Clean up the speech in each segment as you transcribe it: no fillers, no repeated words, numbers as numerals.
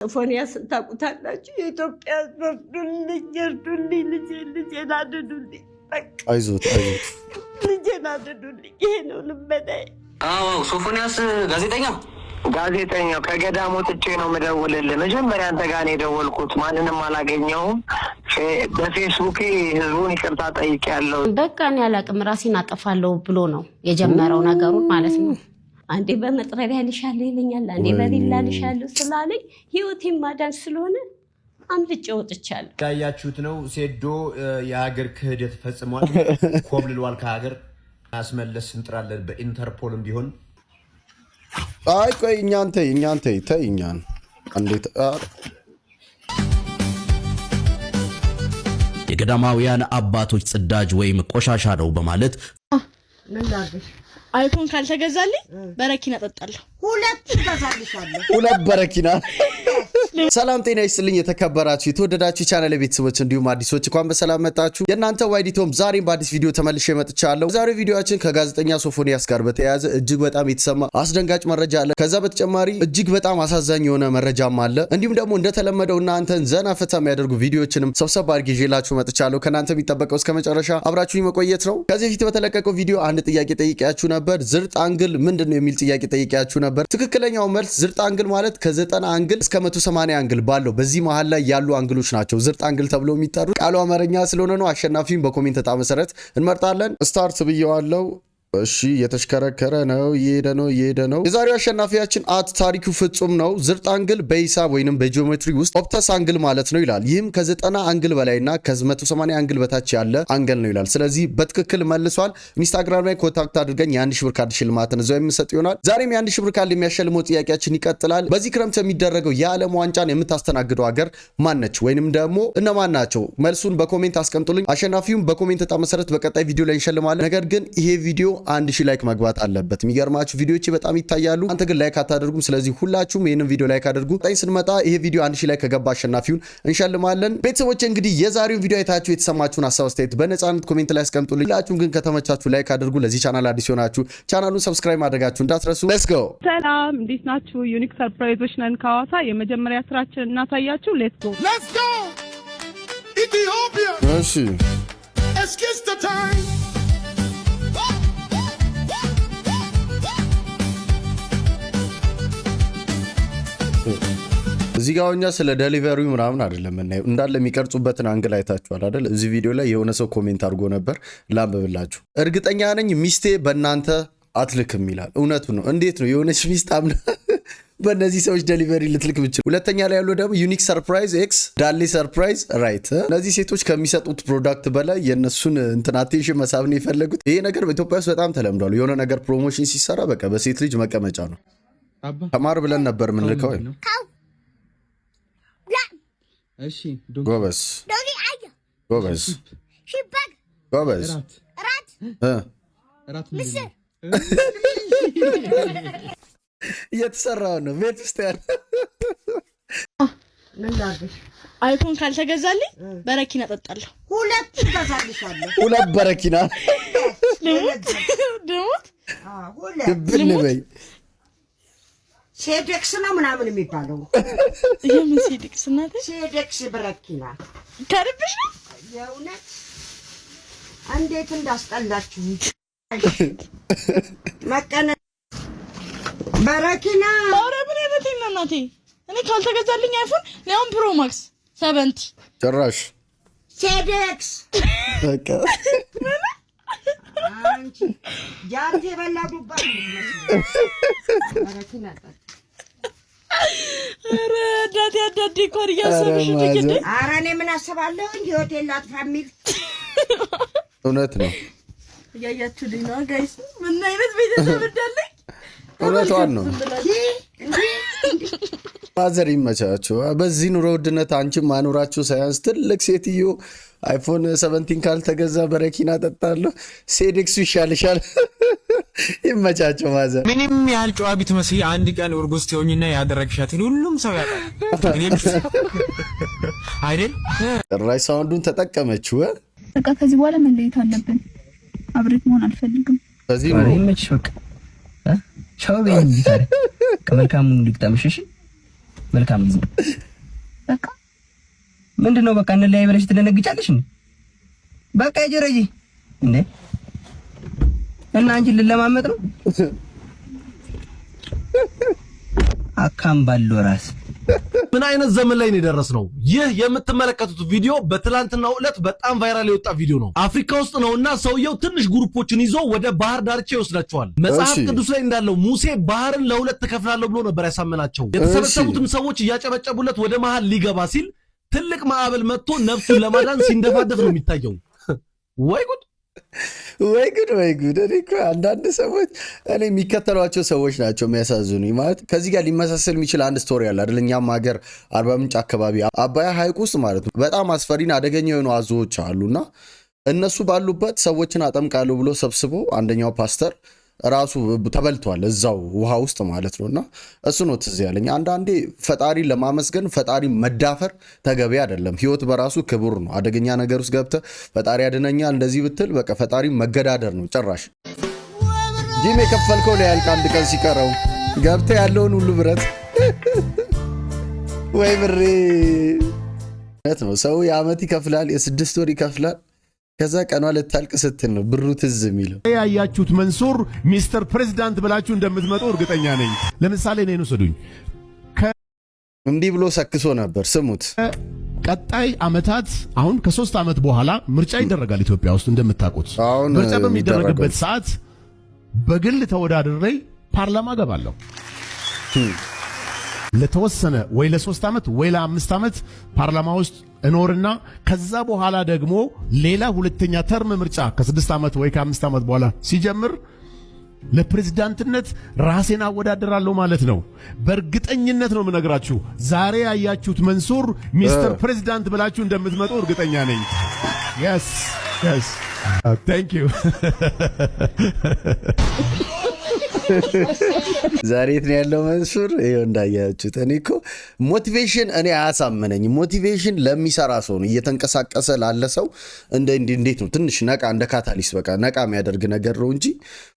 ሶፎንያስ ታውቁታላችሁ የኢትዮጵያ እርዱልኝ ልጄን አድኑልኝ አይዞት ልጄን አድኑልኝ ይሄ ነው ልመናዬ አዎ ሶፎንያስ ጋዜጠኛው ከገዳም ወጥቼ ነው መደወልልህ መጀመሪያ አንተ ጋር ነው የደወልኩት ማንንም አላገኘሁም በፌስቡክ ህዝቡን ይቅርታ ጠይቄያለሁ በቃ እኔ አላቅም ራሴን አጠፋለሁ ብሎ ነው የጀመረው ነገሩን ማለት ነው አንዴ በመጥረቢያ ልሻለሁ ይለኛል አንዴ በቢላ ልሻለሁ ስላለኝ ህይወቴን ማዳን ስለሆነ አምልጬ ወጥቻለሁ ያያችሁት ነው ሴዶ የሀገር ክህደት ፈጽሟል ኮብልሏል ከሀገር አስመለስ እንጥራለን በኢንተርፖልም ቢሆን አይ ቆይ እኛን ተይ እኛን እንዴት የገዳማውያን አባቶች ጽዳጅ ወይም ቆሻሻ ነው በማለት አይፎን ካልተገዛልኝ በረኪና ጠጣለሁ ሁለት በረኪና ሰላም ጤና ይስጥልኝ የተከበራችሁ የተወደዳችሁ ቻናል ቤተሰቦች እንዲሁም አዲሶች እንኳን በሰላም መጣችሁ የእናንተ ዋይዲቶም ዛሬም በአዲስ ቪዲዮ ተመልሼ መጥቻለሁ ዛሬው ቪዲዮአችን ከጋዜጠኛ ሶፎንያስ ጋር በተያያዘ እጅግ በጣም የተሰማ አስደንጋጭ መረጃ አለ ከዛ በተጨማሪ እጅግ በጣም አሳዛኝ የሆነ መረጃም አለ እንዲሁም ደግሞ እንደተለመደው እናንተን ዘና ፈታ የሚያደርጉ ቪዲዮዎችንም ሰብሰብ አድርጌ ይዤላችሁ መጥቻለሁ ከናንተ የሚጠበቀው እስከመጨረሻ አብራችሁኝ መቆየት ነው ከዚህ በፊት በተለቀቀው ቪዲዮ አንድ ጥያቄ ጠይቄያችሁ ነበር ዝርጥ አንግል ምንድነው የሚል ጥያቄ ጠይቄያችሁ ነበር ትክክለኛው መልስ ዝርጥ አንግል ማለት ከ90 አንግል እስከ 180 አንግል ባለው በዚህ መሃል ላይ ያሉ አንግሎች ናቸው ዝርጥ አንግል ተብሎ የሚጠሩ ቃሉ አማርኛ ስለሆነ ነው አሸናፊውን በኮሜንት ተጣ መሰረት እንመርጣለን ስታርት ብየዋለሁ እሺ የተሽከረከረ ነው እየሄደ ነው የዛሬው አሸናፊያችን ታሪኩ ፍጹም ነው ዝርጥ አንግል በሂሳብ ወይንም በጂኦሜትሪ ውስጥ ኦፕተስ አንግል ማለት ነው ይላል ይህም ከ90 አንግል በላይና ከ180 አንግል በታች ያለ አንግል ነው ይላል ስለዚህ በትክክል መልሷል ኢንስታግራም ላይ ኮንታክት አድርገኝ የ1000 ብር ካርድ ሽልማትን እዛው የምንሰጥ ይሆናል ዛሬም የ1000 ብር ካርድ የሚያሸልመው ጥያቄያችን ይቀጥላል በዚህ ክረምት የሚደረገው የዓለም ዋንጫን የምታስተናግደው ሀገር ማነች ወይንም ደግሞ እነማን ናቸው መልሱን በኮሜንት አስቀምጡልኝ አሸናፊውን በኮሜንት ተጣ መሰረት በቀጣይ ቪዲዮ ላይ እንሸልማለን ነገር ግን ይሄ ቪዲዮ 1000 ላይክ መግባት አለበት የሚገርማችሁ ቪዲዮዎች በጣም ይታያሉ አንተ ግን ላይክ አታደርጉም ስለዚህ ሁላችሁም ይሄንን ቪዲዮ ላይክ አድርጉ ጣይ ስንመጣ ይሄ ቪዲዮ 1000 ላይክ ከገባ አሸናፊውን እንሸልማለን ቤተሰቦች እንግዲህ የዛሬው ቪዲዮ አይታችሁ የተሰማችሁን ሐሳብ አስተያየት በነፃነት ኮሜንት ላይ አስቀምጡልኝ ሁላችሁም ግን ከተመቻችሁ ላይክ አድርጉ ለዚህ ቻናል አዲስ ሆናችሁ ቻናሉን ሰብስክራይብ ማድረጋችሁ እንዳትረሱ ሌትስ ጎ ሰላም እንዴት ናችሁ ዩኒክ ሰርፕራይዞች ነን ከሐዋሳ የመጀመሪያ ስራችን እናሳያችሁ ሌትስ ጎ ኢትዮጵያ እሺ እስኪስ ዘ ታይም እዚህ ጋር እኛ ስለ ዴሊቨሪው ምናምን አይደለም እናየው እንዳለ የሚቀርጹበትን አንግል አይታችኋል አይደል እዚህ ቪዲዮ ላይ የሆነ ሰው ኮሜንት አድርጎ ነበር ላምብብላችሁ እርግጠኛ ነኝ ሚስቴ በእናንተ አትልክም ይላል እውነቱ ነው እንዴት ነው የሆነች ሚስት አምና በእነዚህ ሰዎች ዴሊቨሪ ልትልክ ብቻ ሁለተኛ ላይ ያለው ደግሞ ዩኒክ ሰርፕራይዝ ኤክስ ዳሊ ሰርፕራይዝ ራይት እነዚህ ሴቶች ከሚሰጡት ፕሮዳክት በላይ የነሱን አቴንሽን መሳብ ነው የፈለጉት ይሄ ነገር በኢትዮጵያ ውስጥ በጣም ተለምዷል የሆነ ነገር ፕሮሞሽን ሲሰራ በቃ በሴት ልጅ መቀመጫ ነው ተማር ብለን ነበር ምን ልከው እሺ ጎበዝ እየተሰራው ነው ቤት ውስጥ ያለ አይፎን ካልተገዛልኝ በረኪና ጠጣለሁ ሁለት በረኪና ድብል በይ ሴዴክስ ነው ምናምን የሚባለው የምን ሴዴክስ እናት ሴዴክስ በረኪና ከርብሽ የእውነት እንዴት እንዳስጠላችሁ መቀነ በረኪና አረ ምን አይነቴና እናቴ እኔ ካልተገዛልኝ አይፎን ነው ፕሮ ማክስ 70 ጭራሽ ሴዴክስ በቃ አንቺ ጃንቴ በላዱባ በረኪና አረ ዳዲ ኮር ያሰብሽ ትግል አረ እኔ ምን አስባለሁ እንዴ ሆቴል ላጥፋ የሚል እውነት ነው ያያችሁ ዲና ጋይስ ምን አይነት ቤተሰብ እንዳለኝ እውነቷን ነው ማዘር ይመቻችሁ በዚህ ኑሮ ውድነት አንቺም ማኖራችሁ ሳያንስ ትልቅ ሴትዮ አይፎን 17 ካልተገዛ በረኪና ጠጣለሁ ሴዴክሱ ይሻልሻል ይመቻችሁ ማዘር ምንም ያህል ጨዋ ብትመስይ አንድ ቀን እርጉዝ ትሆኝና ያደረግሻትን ሁሉም ሰው ያውቃል እኔም አይደል ራይ ሳውንዱን ተጠቀመችው በቃ ከዚህ በኋላ መለየት አለብን አብሬት መሆን አልፈልግም በዚህ ነው ይመችሽ በቃ ሻው በይኝ ታዲያ ከመልካሙ ልግጠምሽ እሺ መልካም ጊዜ። በቃ ምንድነው በቃ እንለያይ ብለሽ ትደነግጫለሽ እንዴ? በቃ ይጀረጂ እንዴ እና አንቺ ልለማመጥ ነው አካም ባለው ራስ ምን አይነት ዘመን ላይ ነው የደረስነው? ይህ የምትመለከቱት ቪዲዮ በትላንትናው ዕለት በጣም ቫይራል የወጣ ቪዲዮ ነው። አፍሪካ ውስጥ ነውና ሰውየው ትንሽ ግሩፖችን ይዞ ወደ ባህር ዳርቻ ይወስዳቸዋል። መጽሐፍ ቅዱስ ላይ እንዳለው ሙሴ ባህርን ለሁለት ተከፍላለሁ ብሎ ነበር ያሳመናቸው። የተሰበሰቡትም ሰዎች እያጨበጨቡለት ወደ መሃል ሊገባ ሲል ትልቅ ማዕበል መጥቶ ነፍሱን ለማዳን ሲንደፋደፍ ነው የሚታየው። ወይ ጉድ ወይ ጉድ! እኔ እኮ አንዳንድ ሰዎች እኔ የሚከተሏቸው ሰዎች ናቸው የሚያሳዝኑኝ። ማለት ከዚህ ጋር ሊመሳሰል የሚችል አንድ ስቶሪ አለ አይደል? እኛም ሀገር አርባ ምንጭ አካባቢ አባያ ሐይቅ ውስጥ ማለት ነው በጣም አስፈሪና አደገኛ የሆኑ አዞዎች አሉና እነሱ ባሉበት ሰዎችን አጠምቃለሁ ብሎ ሰብስቦ አንደኛው ፓስተር ራሱ ተበልቷል እዛው ውሃ ውስጥ ማለት ነውና እሱ ነው ትዝ ያለኝ። አንዳንዴ ፈጣሪ ለማመስገን ፈጣሪ መዳፈር ተገቢ አይደለም። ህይወት በራሱ ክቡር ነው። አደገኛ ነገር ውስጥ ገብተህ ፈጣሪ ያድነኛል እንደዚህ ብትል በቃ ፈጣሪ መገዳደር ነው ጭራሽ። ጂም የከፈልከው ሊያልቅ አንድ ቀን ሲቀረው ገብተህ ያለውን ሁሉ ብረት ወይ ብሬ ነው። ሰው የዓመት ይከፍላል፣ የስድስት ወር ይከፍላል። ከዛ ቀኗ ልታልቅ ስትል ነው ብሩ ትዝ የሚለው። ያያችሁት መንሱር ሚስተር ፕሬዚዳንት ብላችሁ እንደምትመጡ እርግጠኛ ነኝ። ለምሳሌ እኔን ውሰዱኝ። እንዲህ ብሎ ሰክሶ ነበር። ስሙት። ቀጣይ ዓመታት አሁን ከ3 ዓመት በኋላ ምርጫ ይደረጋል ኢትዮጵያ ውስጥ እንደምታውቁት። ምርጫ በሚደረግበት ሰዓት በግል ተወዳድሬ ፓርላማ ገባለሁ። ለተወሰነ ወይ ለ3 ዓመት ወይ ለ5 ዓመት ፓርላማ ውስጥ እኖርና ከዛ በኋላ ደግሞ ሌላ ሁለተኛ ተርም ምርጫ ከ6 ዓመት ወይ ከ5 ዓመት በኋላ ሲጀምር ለፕሬዝዳንትነት ራሴን አወዳደራለሁ ማለት ነው። በእርግጠኝነት ነው የምነግራችሁ። ዛሬ ያያችሁት መንሱር ሚስተር ፕሬዝዳንት ብላችሁ እንደምትመጡ እርግጠኛ ነኝ። yes thank you ዛሬ የት ነው ያለው መንሱር? ይኸው እንዳያችሁት። እኔ እኮ ሞቲቬሽን እኔ አያሳምነኝም። ሞቲቬሽን ለሚሰራ ሰው ነው፣ እየተንቀሳቀሰ ላለ ሰው እንዴት ነው ትንሽ ነቃ እንደ ካታሊስት በቃ ነቃ የሚያደርግ ነገር ነው እንጂ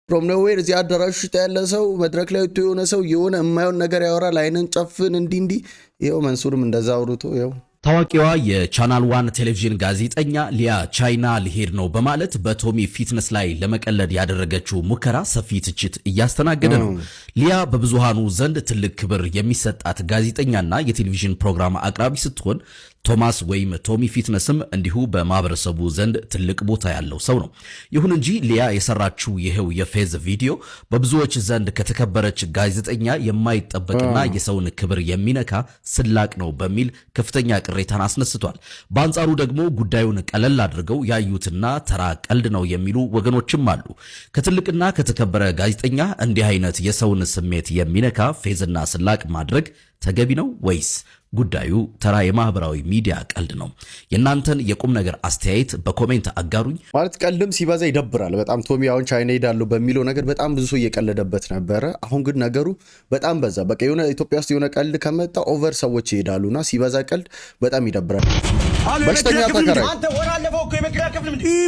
ፍሮም ኖዌር እዚህ አዳራሽ ውስጥ ያለ ሰው መድረክ ላይ ወጥቶ የሆነ ሰው የሆነ የማይሆን ነገር ያወራል። አይነን ጨፍን እንዲህ ይኸው መንሱርም እንደዛ አውርቶ ይኸው ታዋቂዋ የቻናል ዋን ቴሌቪዥን ጋዜጠኛ ሊያ ቻይና ሊሄድ ነው በማለት በቶሚ ፊትነስ ላይ ለመቀለድ ያደረገችው ሙከራ ሰፊ ትችት እያስተናገደ ነው። ሊያ በብዙሃኑ ዘንድ ትልቅ ክብር የሚሰጣት ጋዜጠኛና የቴሌቪዥን ፕሮግራም አቅራቢ ስትሆን ቶማስ ወይም ቶሚ ፊትነስም እንዲሁ በማህበረሰቡ ዘንድ ትልቅ ቦታ ያለው ሰው ነው። ይሁን እንጂ ሊያ የሰራችው ይሄው የፌዝ ቪዲዮ በብዙዎች ዘንድ ከተከበረች ጋዜጠኛ የማይጠበቅና የሰውን ክብር የሚነካ ስላቅ ነው በሚል ከፍተኛ ቅሬታን አስነስቷል። በአንጻሩ ደግሞ ጉዳዩን ቀለል አድርገው ያዩትና ተራ ቀልድ ነው የሚሉ ወገኖችም አሉ። ከትልቅና ከተከበረ ጋዜጠኛ እንዲህ አይነት የሰውን ስሜት የሚነካ ፌዝና ስላቅ ማድረግ ተገቢ ነው ወይስ ጉዳዩ ተራ የማህበራዊ ሚዲያ ቀልድ ነው? የእናንተን የቁም ነገር አስተያየት በኮሜንት አጋሩኝ። ማለት ቀልድም ሲበዛ ይደብራል በጣም። ቶሚ አሁን ቻይና ሄዳለሁ በሚለው ነገር በጣም ብዙ ሰው እየቀለደበት ነበረ። አሁን ግን ነገሩ በጣም በዛ። በቃ የሆነ ኢትዮጵያ ውስጥ የሆነ ቀልድ ከመጣ ኦቨር ሰዎች ይሄዳሉና ሲበዛ ቀልድ በጣም ይደብራል። በሽተኛ ተከራይ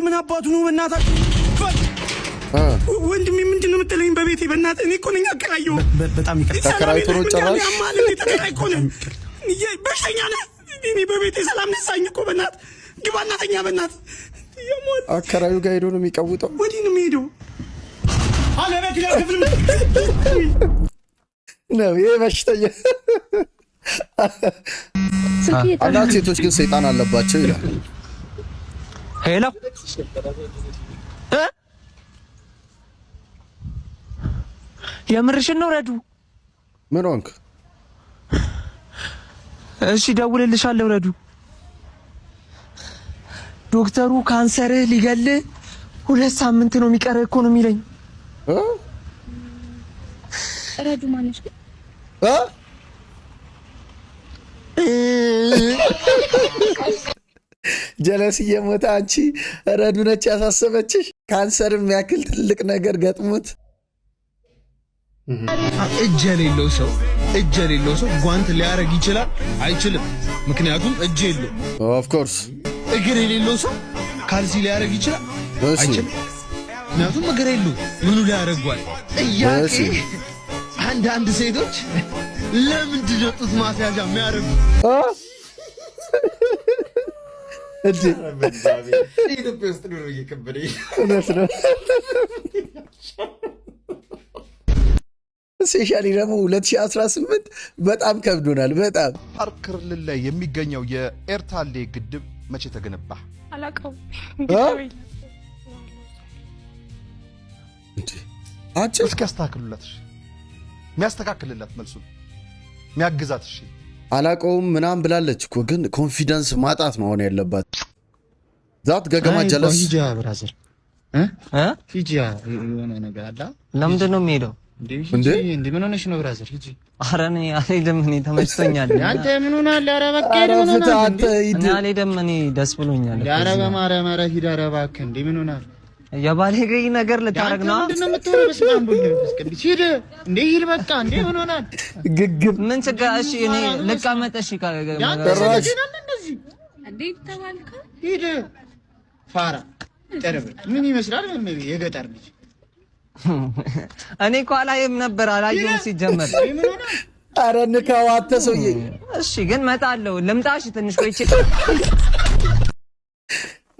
ምን አባቱ ነው በእናታችሁ ወንድሜ ምንድን ነው የምትለኝ? በቤቴ በእናትህ እኔ እኮ ነኝ አከራየሁ። በጣም ይቅርታ ተከራይቶ ነው ጨራሽ ተከራይ እኮ ነኝ። በሽተኛ ነህ። እኔ በቤቴ ሰላም ነሳኝ እኮ በእናትህ ግባ እናተኛ በእናትህ። አከራዩ ጋር ሄዶ ነው የሚቀውጠው። ወዲህ ነው የሚሄደው ነው ይሄ በሽተኛ። አንዳንድ ሴቶች ግን ሰይጣን አለባቸው ይላል። ሄሎ የምርሽን ነው ረዱ? ምን ሆንክ? እሺ ደውልልሻለሁ ረዱ። ዶክተሩ ካንሰርህ ሊገልህ 2 ሳምንት ነው የሚቀረው እኮ ነው የሚለኝ። ረዱ ማነሽ ግን? ጀለስ እየሞተ አንቺ ረዱ ነች ያሳሰበችሽ? ካንሰር የሚያክል ትልቅ ነገር ገጥሞት እጅ የሌለው ሰው ጓንት ሊያረግ ይችላል? አይችልም። ምክንያቱም እጅ የለው። ኦፍ ኮርስ። እግር የሌለው ሰው ካልሲ ሊያረግ ይችላል? አይችልም። ምክንያቱም እግር የለው። ምኑ ሊያረጓል? ጥያቄ አንዳንድ ሴቶች ለምንድን ነው ጡት ማስያዣ የሚያደርጉ? እንዴ ኢትዮጵያ ውስጥ ነው እየከበደኝ። እውነት ነው። ስፔሻሊ ደግሞ 2018 በጣም ከብዶናል። በጣም አፋር ክልል ላይ የሚገኘው የኤርታሌ ግድብ መቼ ተገነባ? አላውቀውም። እስኪ ያስተካክሉላት። የሚያስተካክልላት መልሱ የሚያግዛት። እሺ አላውቀውም ምናምን ብላለች እኮ ግን ኮንፊደንስ ማጣት ነው አሁን ያለባት። ዛት ገገማ ጀለስ ሂጂ ብራዘር ሂጂ የሆነ ነገር አለ። ለምንድን ነው የሚሄደው? እንዴ ምን ሆነሽ ነው ብራዘር? ሂጂ። ኧረ እኔ አልሄድም። እኔ ተመችቶኛል። አንተ ምን ሆነሃል? ኧረ በቃ ምን ሆነሃል? እኔ አልሄድም። እኔ ደስ ብሎኛል። ኧረ በማርያም ኧረ ሂድ። ኧረ እባክህ እንዴ ምን ሆነሃል? የባለጌ ነገር ልታረግ ነው? ምንድን ነው የምትሆነው? በስመ አብ ወወልድ ቅዱስ ሂድ እንዴ ሂድ በቃ እንዴ ምን ሆነሃል? ግግም ምን ችግር? እሺ እኔ ልቀመጥ። እሺ ደራሽ እንዴ ተባልከ ሂድ። ፋራ ጠረብ ምን ይመስላል? የገጠር ልጅ እኔ እኮ አላየም ነበር። አላየሁም ሲጀመር። ኧረ ንካው አንተ ሰውዬ። እሺ ግን እመጣለሁ። ልምጣሽ ትንሽ ቆይቼ።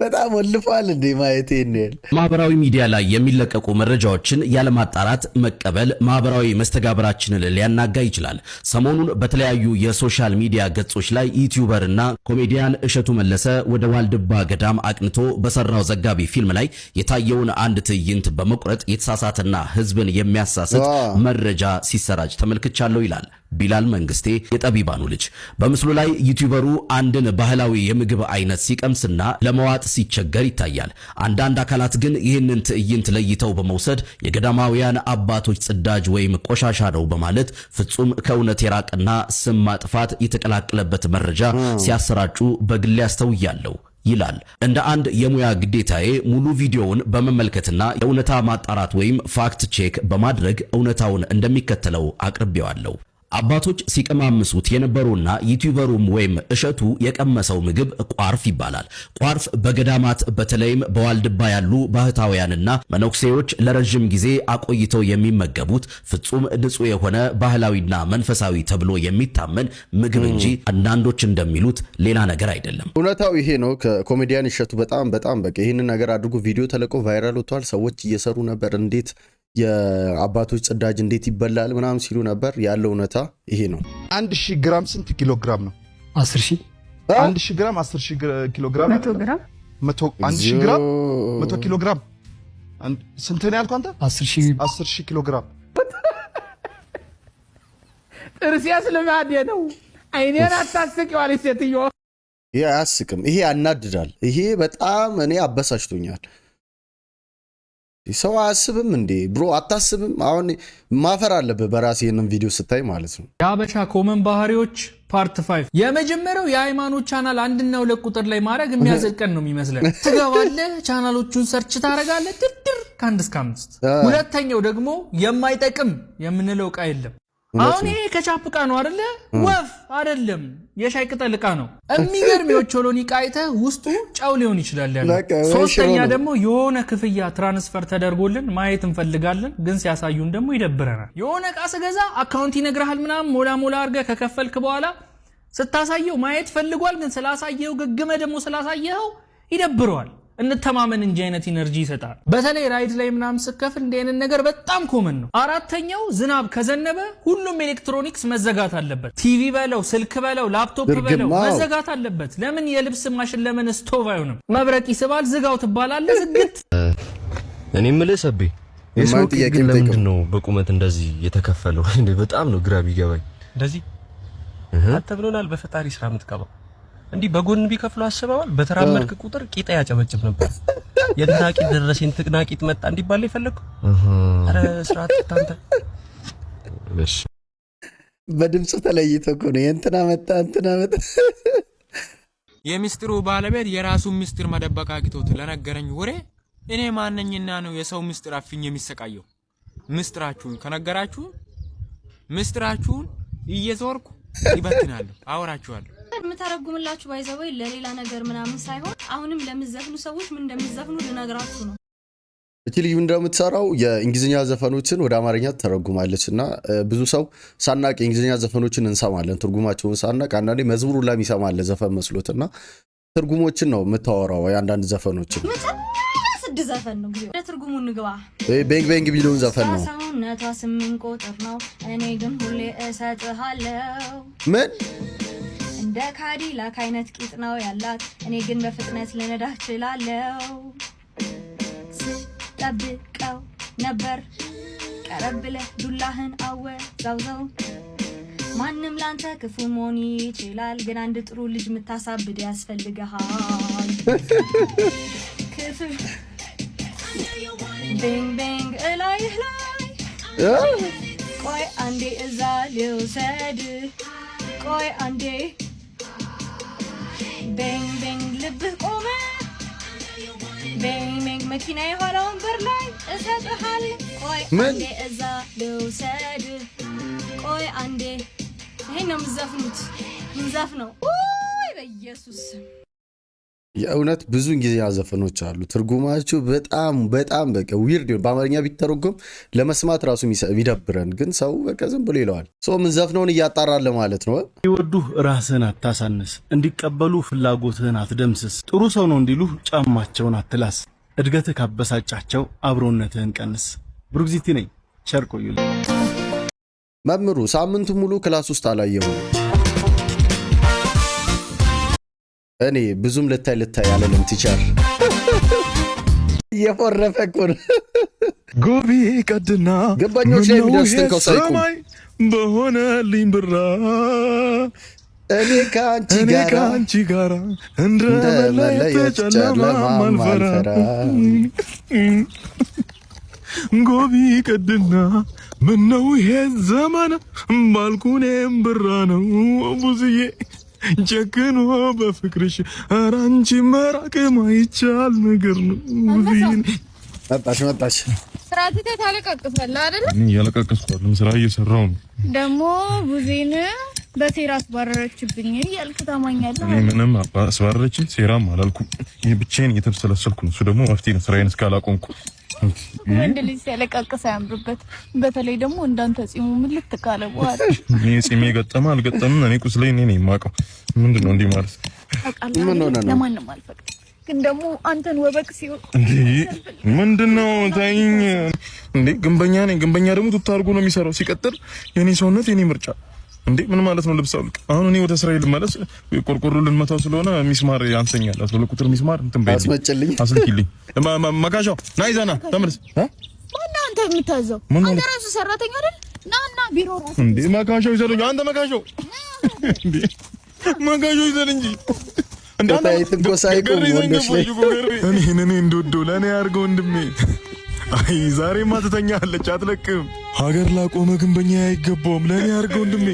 በጣም ወልፏል እንዴ ማየቴ ነው። ማህበራዊ ሚዲያ ላይ የሚለቀቁ መረጃዎችን ያለማጣራት መቀበል ማህበራዊ መስተጋብራችንን ሊያናጋ ይችላል። ሰሞኑን በተለያዩ የሶሻል ሚዲያ ገጾች ላይ ዩቲዩበርና ኮሜዲያን እሸቱ መለሰ ወደ ዋልድባ ገዳም አቅንቶ በሰራው ዘጋቢ ፊልም ላይ የታየውን አንድ ትዕይንት በመቁረጥ የተሳሳተና ህዝብን የሚያሳስት መረጃ ሲሰራጭ ተመልክቻለሁ ይላል ቢላል መንግስቴ የጠቢባኑ ልጅ። በምስሉ ላይ ዩቲዩበሩ አንድን ባህላዊ የምግብ አይነት ሲቀምስና ለመዋጥ ሲቸገር ይታያል። አንዳንድ አካላት ግን ይህንን ትዕይንት ለይተው በመውሰድ የገዳማውያን አባቶች ጽዳጅ ወይም ቆሻሻ ነው በማለት ፍጹም ከእውነት የራቀና ስም ማጥፋት የተቀላቀለበት መረጃ ሲያሰራጩ በግል ያስተውያለሁ ይላል። እንደ አንድ የሙያ ግዴታዬ ሙሉ ቪዲዮውን በመመልከትና የእውነታ ማጣራት ወይም ፋክት ቼክ በማድረግ እውነታውን እንደሚከተለው አቅርቤዋለሁ። አባቶች ሲቀማምሱት የነበሩና ዩቲዩበሩም ወይም እሸቱ የቀመሰው ምግብ ቋርፍ ይባላል። ቋርፍ በገዳማት በተለይም በዋልድባ ያሉ ባህታውያንና መነኩሴዎች ለረጅም ጊዜ አቆይተው የሚመገቡት ፍጹም ንጹህ የሆነ ባህላዊና መንፈሳዊ ተብሎ የሚታመን ምግብ እንጂ አንዳንዶች እንደሚሉት ሌላ ነገር አይደለም። እውነታው ይሄ ነው። ከኮሜዲያን እሸቱ በጣም በቃ ይህንን ነገር አድርጎ ቪዲዮ ተለቆ ቫይራል ወጥቷል። ሰዎች እየሰሩ ነበር እንዴት የአባቶች ጽዳጅ እንዴት ይበላል ምናምን ሲሉ ነበር። ያለው እውነታ ይሄ ነው። 1000 ግራም ስንት ኪሎ ግራም ነው? 10000 1000 ግራም 10000 ኪሎ ግራም 100 ግራም 1000 ግራም 100 ኪሎ ግራም ስንት ነው ያልኩህ አንተ? 10000 ኪሎ ግራም። ጥርሴስ ልማዴ ነው። አይኔን አታስቂው አለች ሴትዮ። ይሄ አያስቅም። ይሄ ያናድዳል። ይሄ በጣም እኔ አበሳጭቶኛል። ሰው አያስብም እንዴ ብሮ? አታስብም? አሁን ማፈር አለብህ በራሴ ይሄንን ቪዲዮ ስታይ ማለት ነው። የሀበሻ ኮመን ባህሪዎች ፓርት 5 የመጀመሪያው የሃይማኖት ቻናል 1 እና 2 ቁጥር ላይ ማድረግ የሚያዘልቀን ነው የሚመስለን። ትገባለህ፣ ቻናሎቹን ሰርች ታደርጋለህ፣ ድርድር ከ1 እስከ 5። ሁለተኛው ደግሞ የማይጠቅም የምንለው ዕቃ የለም። አሁን ይሄ ከቻፕ ዕቃ ነው አይደለ? ወፍ አይደለም፣ የሻይ ቅጠል ዕቃ ነው። የሚገርም የኦቾሎኒ ዕቃ አይተህ ውስጡ ጨው ሊሆን ይችላል ያለው። ሶስተኛ ደግሞ የሆነ ክፍያ ትራንስፈር ተደርጎልን ማየት እንፈልጋለን፣ ግን ሲያሳዩን ደግሞ ይደብረናል። የሆነ ዕቃ ስገዛ አካውንት ይነግርሃል ምናምን ሞላ አድርገህ ከከፈልክ በኋላ ስታሳየው ማየት ፈልጓል፣ ግን ስላሳየው ገግመ ደግሞ ስላሳየው ይደብረዋል። እንተማመን እንጂ አይነት ኢነርጂ ይሰጣል። በተለይ ራይድ ላይ ምናምን ስከፍል እንደ አይነት ነገር በጣም ኮመን ነው። አራተኛው ዝናብ ከዘነበ ሁሉም ኤሌክትሮኒክስ መዘጋት አለበት። ቲቪ በለው፣ ስልክ በለው፣ ላፕቶፕ በለው መዘጋት አለበት። ለምን የልብስ ማሽን ለምን ስቶቭ አይሆንም? መብረቅ ይስባል፣ ዝጋው ትባላለህ፣ ዝግት። እኔ የምልህ ሰቤ የሰው ጥያቄ ለምንድን ነው በቁመት እንደዚህ የተከፈለው? በጣም ነው ግራ ቢገባኝ። እንደዚህ አተብሎናል። በፈጣሪ ስራ የምትቀባው እንዲህ በጎን ቢከፍሉ አስበዋል። በተራመድክ ቁጥር ቂጣ ያጨበጭብ ነበር። የትናቂት ደረሰኝ ትናቂት መጣ እንዲባል ይፈልግ። አረ ስርዓት ታንተ እሺ። በድምጽ ተለይቶ እኮ ነው እንትና መጣ። የሚስጥሩ ባለቤት የራሱ ሚስጥር መደበቅ አቅቶት ለነገረኝ ወሬ እኔ ማንነኝና ነው የሰው ሚስጥር አፍኝ የሚሰቃየው? ሚስጥራችሁን ከነገራችሁ ሚስጥራችሁን እየዞርኩ ይበትናለሁ፣ አወራችኋለሁ። የምተረጉምላችሁ ባይዘወይ ለሌላ ነገር ምናምን ሳይሆን አሁንም ለምዘፍኑ ሰዎች ምን እንደምዘፍኑ ልነግራችሁ ነው። እቺ ልጅ እንደምትሰራው የእንግሊዝኛ ዘፈኖችን ወደ አማርኛ ተረጉማለች እና ብዙ ሰው ሳናቅ የእንግሊዝኛ ዘፈኖችን እንሰማለን ትርጉማቸውን ሳናቅ አንዳንዴ መዝሙሩ ላይ ይሰማል ዘፈን መስሎትና ትርጉሞችን ነው የምታወራው አንዳንድ ዘፈኖችን ስድ ዘፈን ነው ወደ ትርጉሙ እንግባ ቤንግ ቤንግ ቢሉን ዘፈን ነው ሰውነቷ 8 ቁጥር ነው እኔ ግን ሁሌ እሰጥሃለሁ ምን እንደ ካዲላክ አይነት ቂጥ ነው ያላት እኔ ግን በፍጥነት ልነዳህ እችላለሁ ጠብቀው ነበር ቀረብ ብለህ ዱላህን አወዛውዘው ማንም ላንተ ክፉ መሆን ይችላል ግን አንድ ጥሩ ልጅ የምታሳብድ ያስፈልግሃል ክፉ ቤንግ ቤንግ እላይህ ላይ ቆይ አንዴ እዛ ልውሰድ ቆይ አንዴ ቤንግ ቤንግ ልብህ ቆመ ቤንግ መኪና የኋላ ወንበር ላይ እሰጥሃል ቆይ አንዴ እዛ ልውሰድ ቆይ አንዴ ይሄን ነው የምትዘፍኑት ምንዘፍነው ኦይ በኢየሱስ የእውነት ብዙ እንግሊዝኛ ዘፈኖች አሉ ትርጉማቸው በጣም በቃ ዊርድ በአማርኛ ቢተረጎም ለመስማት ራሱ ይደብረን ግን ሰው በቃ ዝም ብሎ ይለዋል ሶ ምን ዘፍነውን እያጣራለ ማለት ነው ይወዱህ ራስህን አታሳንስ እንዲቀበሉ ፍላጎትህን አትደምስስ ጥሩ ሰው ነው እንዲሉ ጫማቸውን አትላስ እድገትህ ካበሳጫቸው አብሮነትህን ቀንስ ብሩክዚቲ ነኝ ቸር ቆዩልኝ መምሩ ሳምንቱ ሙሉ ክላስ ውስጥ አላየሁ እኔ ብዙም ልታይ ያለለም ቲቸር የፎረፈኩን ጎቢ ቀድና ገባኞች ላይ ቢደስተንከው ሳይቁ በሆነልኝ ብራ እኔ ካንቺ ጋራ እንደመለየት ጨለማ ማልፈራ ጎቢ ቀድና ምነው ይሄ ዘመን ባልኩኔም ብራ ነው ብዙዬ ጨክኖ በፍቅርሽ አራንቺ መራቅ ማይቻል ነገር ነው ብዙዬ መጣሽ ስራቴ ታለቀቅሳለህ አይደል ያለቀቅስኳል ስራ እየሰራው ነው ደግሞ ብዙዬን በሴራ አስባረረችብኝ እያልክ ታማኛለህ እኔ ምንም አስባረረችኝ ሴራም አላልኩም ይሄ ብቻዬን እየተሰለሰልኩ ነው እሱ ደግሞ መፍትሄ ነው ስራዬን እስካላቆምኩ ወንድ ልጅ ሲያለቃቅስ አያምርበት በተለይ ደግሞ እንዳንተ ጺሙ ምን ልትካለ በኋላ እኔ ጺሜ ገጠማ አልገጠምም እኔ ቁስሌ እኔ ነኝ የማውቀው ምንድነው እንዲህ ማለት ምን ሆነ ነው ለማንም አልፈቅድ ግን ደግሞ አንተን ወበቅ ሲው ምንድነው ታይኝ እንዴ ግንበኛ ነኝ ግንበኛ ደግሞ ተታርጎ ነው የሚሰራው ሲቀጥል የኔ ሰውነት የኔ ምርጫ እንዴ ምን ማለት ነው ልብስ አውልቅ አሁን እኔ ወደ እስራኤል ልመለስ ቆርቆሮ ልንመታው ስለሆነ ሚስማር ያንሰኛል አስበለ ቁጥር ሚስማር እንትን በይ አስመጭልኝ አስልኪልኝ መካሻው ናይዛና ተመለስ ማን አንተ የምታዘው አንተ ራሱ ሰራተኛ አይደል ናና ቢሮ ራሱ እንዴ መካሻው ይዘልኝ አንተ መካሻው እንዴ መካሻው ይዘል እንጂ እንዴ ትንቆሳይቁ ወንዶች ላይ እኔ እንደወደው ለኔ ያርገው ወንድሜ አይ ዛሬ ማተተኛ አለች አትለቅም ሀገር ላቆመ ግንበኛ አይገባውም ለኔ ያርገው ወንድሜ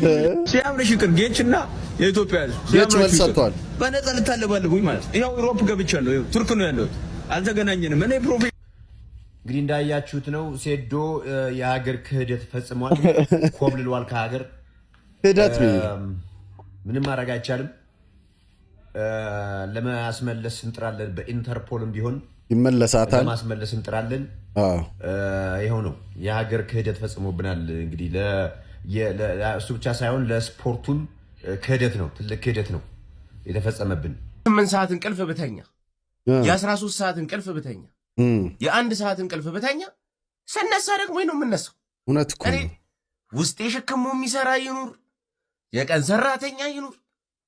ሲያምርሽ ይቅር ጌችና የኢትዮጵያ ጌች መልሰቷል በነፃ ልታለባልቡኝ ማለት ይሄው ዩሮፕ ገብቻለሁ ይሄው ቱርክ ነው ያለሁት አልተገናኘንም እኔ ፕሮፌ እንግዲህ እንዳያችሁት ነው ሴዶ የሀገር ክህደት ፈጽሟል ኮብልሏል ከሀገር ክህደት ምንም ማድረግ አይቻልም ለማስመለስ እንጥራለን በኢንተርፖልም ቢሆን ይመለሳታል ለማስመለስ እንጥራለን ይሄው ነው የሀገር ክህደት ፈጽሞብናል እንግዲህ ለእሱ ብቻ ሳይሆን ለስፖርቱም ክህደት ነው ትልቅ ክህደት ነው የተፈጸመብን 8 ሰዓት እንቅልፍ ብተኛ የ13 ሰዓት እንቅልፍ ብተኛ የ1 ሰዓት እንቅልፍ ብተኛ ስነሳ ደግሞ ነው የምነሳው እውነት እኮ ውስጤ ሸክሞ የሚሰራ ይኑር የቀን ሰራተኛ ይኑር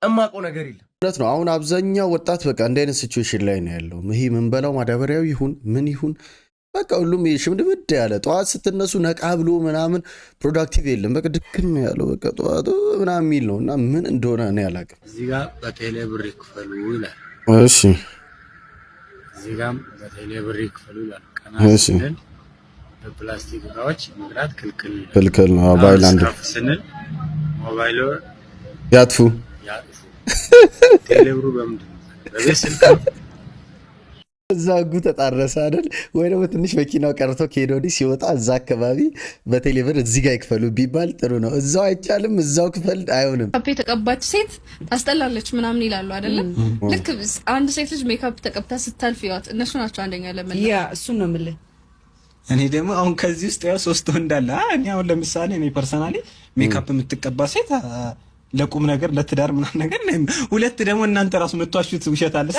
እማቆ ነገር የለም እውነት ነው አሁን አብዛኛው ወጣት በቃ እንደ አይነት ሲቹዌሽን ላይ ነው ያለው ይሄ ምን በላው ማዳበሪያው ይሁን ምን ይሁን በቃ ሁሉም ሽምድምድ ያለ ጠዋት ስትነሱ ነቃ ብሎ ምናምን ፕሮዳክቲቭ የለም በቃ ድክም ያለው በቃ ጠዋቱ ምናምን የሚል ነው እና ምን እንደሆነ እኔ አላውቅም እዚህ ጋር በቴሌ ብር ይክፈሉ ይላል እሺ እዚህ ጋር በቴሌ ብር ይክፈሉ ይላል እሺ በፕላስቲክ እቃዎች መግራት ክልክል ነው ባይላንድ ስንል ሞባይል ያጥፉ ቴሌብሩ በምንድን ነው በቤት ስልክ እዛ ጉ ተጣረሰ አይደል ወይ ደግሞ ትንሽ መኪናው ቀርቶ ከሄደ ወዲህ ሲወጣ እዛ አካባቢ በቴሌብር እዚህ ጋር ይክፈሉ ቢባል ጥሩ ነው እዛው አይቻልም እዛው ክፈል አይሆንም ሜካፕ የተቀባች ሴት ታስጠላለች ምናምን ይላሉ አይደል ልክ አንድ ሴት ልጅ ሜካፕ ተቀብታ ስታልፍ ይዋት እነሱ ናቸው አንደኛ ለምን ያ እሱ ነው የምልህ እኔ ደግሞ አሁን ከዚህ ውስጥ ያው 3 ወንድ አለ። እኔ አሁን ለምሳሌ እኔ ፐርሰናሊ ሜካፕ የምትቀባ ሴት ለቁም ነገር ለትዳር ምናምን ነገር ነኝ። ሁለት ደግሞ እናንተ ራሱ መጥቷችሁት ውሸት አለ።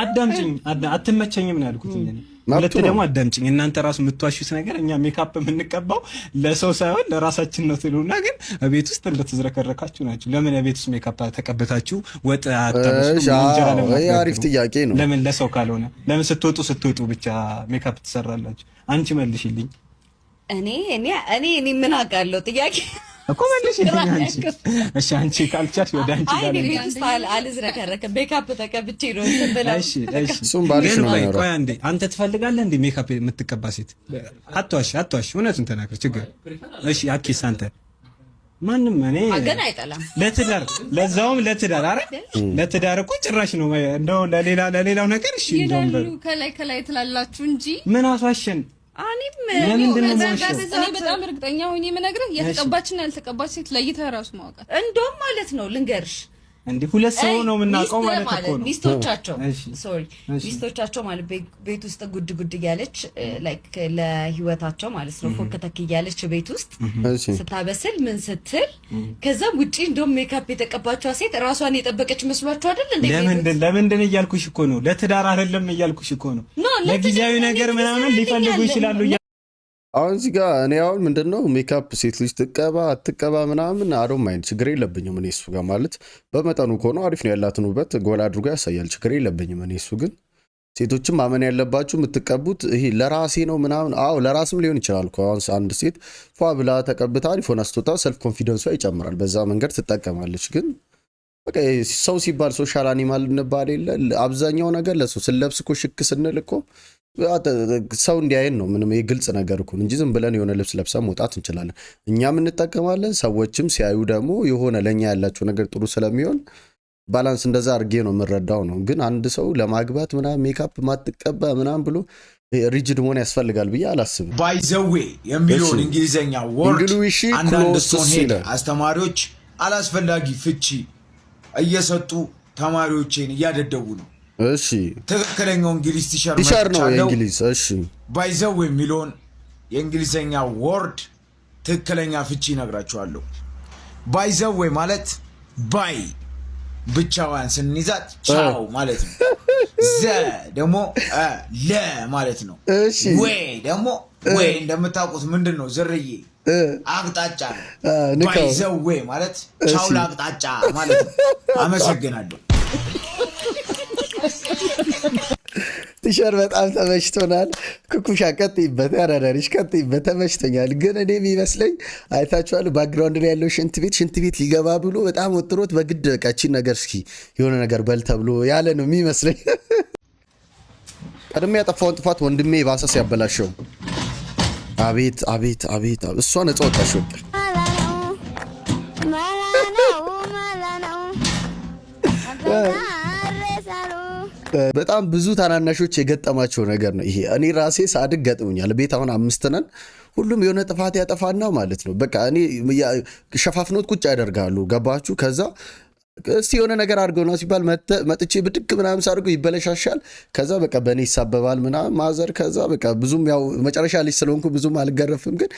አዳምጪኝ፣ አትመቸኝም ነው ያልኩት እኔ። ሁለት ደግሞ አዳምጪኝ፣ እናንተ ራሱ መጥቷችሁት ነገር እኛ ሜካፕ የምንቀባው ለሰው ሳይሆን ለራሳችን ነው ትሉና ግን ቤት ውስጥ እንደተዝረከረካችሁ ናችሁ። ለምን ቤት ውስጥ ሜካፕ ተቀበታችሁ ወጥ አጣበሽ? አሪፍ ጥያቄ ነው። ለምን ለሰው ካልሆነ ለምን ስትወጡ ብቻ ሜካፕ ትሰራላችሁ? አንቺ መልሽልኝ። እኔ ምን አውቃለሁ? ጥያቄ እኮ መልሽልኝ አንቺ። እሺ አንቺ ካልቻልሽ ወደ አንቺ ጋር አይ ቤት ውስጥ አልዝረከረከም። ሜካፕ ተቀብቼ ነው እንበላ። እሺ እሱም ባልሽ ነው። ቆይ አንዴ አንተ ትፈልጋለህ እንዴ ሜካፕ የምትቀባ ሴት? አትዋሽ፣ እውነቱን ተናገር። ችግር እሺ አኪስ አንተ ማንም እኔ አገና አይጠላም ለትዳር ለዛውም ለትዳር አረ ለትዳር እኮ ጭራሽ ነው እንደው ለሌላው ነገር እሺ እንደው ከላይ ትላላችሁ እንጂ ምን አስዋሸን? እኔ በጣም እርግጠኛ ሆኜ የምነግርህ የተቀባችና ያልተቀባች ሴት ለይተህ ራሱ ማውቃት እንደውም ማለት ነው ልንገርሽ እንዴ ሁለት ሰው ነው የምናውቀው ማለት እኮ ነው። ሚስቶቻቸው ማለት ቤት ውስጥ ጉድ እያለች ላይክ ለህይወታቸው ማለት ነው ፎከተክ እያለች ቤት ውስጥ ስታበስል ምን ስትል ከዛ ውጪ እንደውም ሜካፕ የተቀባቸው ሴት ራሷን የጠበቀች መስሏቸው አይደል እንዴ? ለምንድን እያልኩሽ እኮ ነው። ለትዳር አይደለም እያልኩሽ እኮ ነው። ለጊዜያዊ ነገር ምናምን ሊፈልጉ ይችላሉ። አሁን እዚህ ጋር እኔ አሁን ምንድነው ሜካፕ ሴት ልጅ ትቀባ አትቀባ ምናምን አዶም ማይንድ ችግር የለብኝም። እኔ እሱ ጋር ማለት በመጠኑ ከሆነ አሪፍ ነው ያላትን ውበት ጎላ አድርጎ ያሳያል። ችግር የለብኝም። እኔ እሱ ግን ሴቶችም ማመን ያለባችሁ የምትቀቡት ይሄ ለራሴ ነው ምናምን። አዎ ለራስም ሊሆን ይችላል እኮ አሁን አንድ ሴት ፏ ብላ ተቀብታ አሪፍ ሆና ስትወጣ ሰልፍ ኮንፊደንሷ ይጨምራል። በዛ መንገድ ትጠቀማለች። ግን በቃ ሰው ሲባል ሶሻል አኒማል እንባል የለ አብዛኛው ነገር ለሰው ስለብስ እኮ ሽክ ስንል እኮ ሰው እንዲያየን ነው። ምንም የግልጽ ነገር እኮ እንጂ ዝም ብለን የሆነ ልብስ ለብሰን መውጣት እንችላለን። እኛም እንጠቀማለን። ሰዎችም ሲያዩ ደግሞ የሆነ ለኛ ያላቸው ነገር ጥሩ ስለሚሆን ባላንስ እንደዛ አድርጌ ነው የምረዳው ነው። ግን አንድ ሰው ለማግባት ምናምን ሜካፕ ማትቀባ ምናምን ብሎ ሪጅድ መሆን ያስፈልጋል ብዬ አላስብም። ባይ ዘ ዌይ የሚለውን እንግሊዘኛ ወርድ አንዳንድ ስቶንሄድ አስተማሪዎች አላስፈላጊ ፍቺ እየሰጡ ተማሪዎችን እያደደቡ ነው። እሺ ትክክለኛው እንግሊዝ ቲሸር ነው እንግሊዝ። እሺ ባይ ዘ ዌይ የሚለውን የእንግሊዘኛ ወርድ ትክክለኛ ፍቺ ነግራችኋለሁ። ባይ ዘ ዌይ ማለት ባይ ብቻዋን ስንይዛት ቻው ማለት ነው። ዘ ደግሞ ለ ማለት ነው። ዌይ ደግሞ ዌይ እንደምታውቁት ምንድን ነው? ዝርዬ አቅጣጫ ነው። ባይ ዘ ዌይ ማለት ቻው ለአቅጣጫ ማለት ነው። አመሰግናለሁ። ቲሸር በጣም ተመችቶናል። ኩኩሻ ቀጥይበት፣ ያራዳሪሽ ቀጥይበት፣ ተመችቶኛል። ግን እኔ የሚመስለኝ አይታችኋል ባክግራውንድ ላይ ያለው ሽንት ቤት ሊገባ ብሎ በጣም ወጥሮት በግድ በቃችን ነገር እስኪ የሆነ ነገር በል ተብሎ ያለ ነው የሚመስለኝ። ቀድሜ ያጠፋውን ጥፋት ወንድሜ ባሰስ ያበላሸው። አቤት አቤት አቤት! እሷ ነፃ ወጣሽ ወጣ በጣም ብዙ ታናናሾች የገጠማቸው ነገር ነው ይሄ። እኔ ራሴ ሳድግ ገጥሞኛል። ቤት አሁን 5 ነን። ሁሉም የሆነ ጥፋት ያጠፋና ማለት ነው በቃ እኔ ሸፋፍኖት ቁጭ ያደርጋሉ። ገባችሁ? ከዛ እስቲ የሆነ ነገር አድርገው ነው ሲባል መጥቼ ብድግ ምናምን ሳድርገው ይበለሻሻል። ከዛ በቃ በእኔ ይሳበባል ምናምን ማዘር። ከዛ በቃ ብዙም ያው መጨረሻ ልጅ ስለሆንኩ ብዙም አልገረፍም። ግን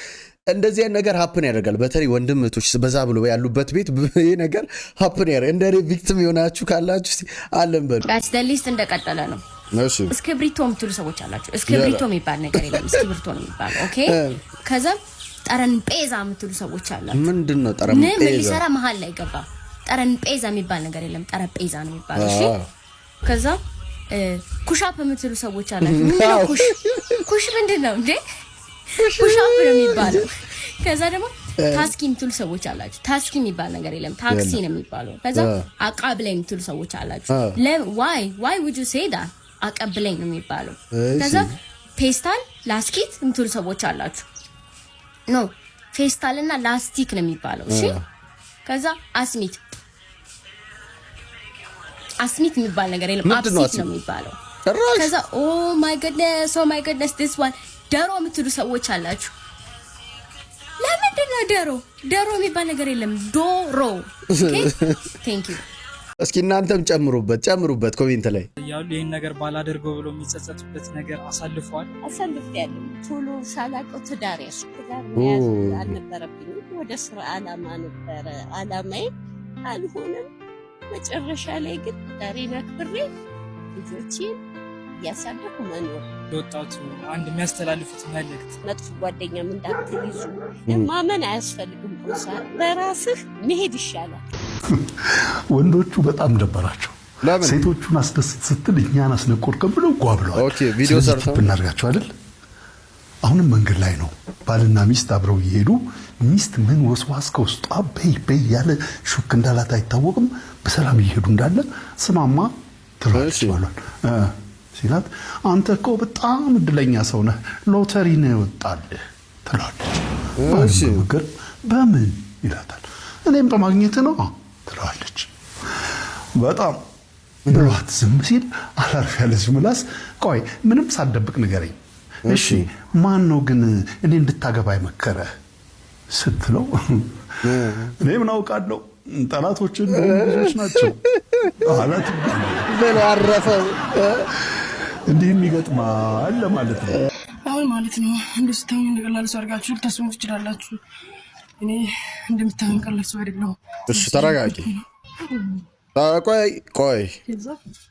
እንደዚህ አይነት ነገር ሀፕን ያደርጋል። በተለይ ወንድም እህቶች በዛ ብሎ ያሉበት ቤት ይሄ ነገር ሀፕን ያደርጋል። እንደ ቪክቲም የሆናችሁ ካላችሁ እስቲ አለን በሉ። ጋይስ ሊስት እንደቀጠለ ነው። እሺ እስክሪብቶ የምትሉ ሰዎች አላችሁ። እስክሪብቶ የሚባል ነገር የለም። እስክሪብቶ ነው የሚባለው። ኦኬ። ከዛ ጠረጴዛ የምትሉ ሰዎች አላችሁ። ምንድነው ጠረጴዛ? ምን ሊሰራ መሀል ላይ ገባ። ጠረጴዛ የሚባል ነገር የለም። ጠረጴዛ ነው የሚባለው። እሺ። ከዛ ኩሻፕ የምትሉ ሰዎች አላችሁ። ምንድነው ኩሽ ምንድነው እንዴ? ኩሻፕ ነው የሚባለው። ከዛ ደግሞ ታስኪ የምትሉ ሰዎች አላችሁ። ታስኪ የሚባል ነገር የለም። ታክሲ ነው የሚባለው። ከዛ አቃብለኝ የምትሉ ሰዎች አላችሁ። ዋይ would you say that? አቀብለኝ ነው የሚባለው። ከዛ ፌስታል ላስቲክ የምትሉ ሰዎች አላችሁ። ኖ ፌስታል እና ላስቲክ ነው የሚባለው። እሺ። ከዛ አስሚት የሚባል ነገር የለም። አብሲት ነው የሚባለው። ከዛ ኦ ማይ ጎድነስ this one ዶሮ የምትሉ ሰዎች አላችሁ። ለምንድን ነው ዶሮ የሚባል ነገር የለም። ዶሮ ኦኬ ቴንክ ዩ። እስኪ እናንተም ጨምሩበት ኮሜንት ላይ ያሉ ይሄን ነገር ባላደርገው ብሎ የሚጸጸቱበት ነገር አሳልፈዋል። አሳልፌያለሁ። ቶሎ ሳላውቀው ትዳር አልነበረብኝም። ወደ ስራ አላማ ነበረ አላማዬ፣ አልሆነም። መጨረሻ ላይ ግን ትዳሬን አክብሬ ልጆቼን እያሳደኩ መኖር። ለወጣቱ አንድ የሚያስተላልፉት መልእክት መጥፎ ጓደኛም እንዳትይዙ። ማመን አያስፈልግም። በራስህ መሄድ ይሻላል። ወንዶቹ በጣም ደበራቸው። ሴቶቹን አስደስት ስትል እኛን አስነቆርከን ብለው ጓብለዋል። ኦኬ ቪዲዮ ሰርተው እናድርጋቸው አይደል? አሁንም መንገድ ላይ ነው ባልና ሚስት አብረው እየሄዱ ሚስት ምን ወስዋስ ከውስጧ በይ ያለ ሹክ እንዳላት አይታወቅም። በሰላም እየሄዱ እንዳለ ስማማ ትላለች ባሏን ሲላት አንተ እኮ በጣም እድለኛ ሰው ነህ፣ ሎተሪ ነው የወጣልህ ትላለች። ባል በምን ይላታል። እኔም በማግኘት ነው ትላለች። በጣም ብሏት ዝም ሲል አላርፍ ያለች ምላስ ቆይ ምንም ሳትደብቅ ንገረኝ፣ እሺ ማን ነው ግን እኔ እንድታገባ የመከረ ስትለው እኔ ምን አውቃለሁ ጠላቶችን ብዙዎች ናቸው አላት። በል አረፈው። እንዲህም ይገጥማል ለማለት ነው። አሁን ማለት ነው እንደስታው እንደቀላል ሰው አድርጋችሁ ልታስቡ ትችላላችሁ። እኔ እንደምታምን ቀላል ሰው አይደለሁም። እሺ ተረጋጊ። ቆይ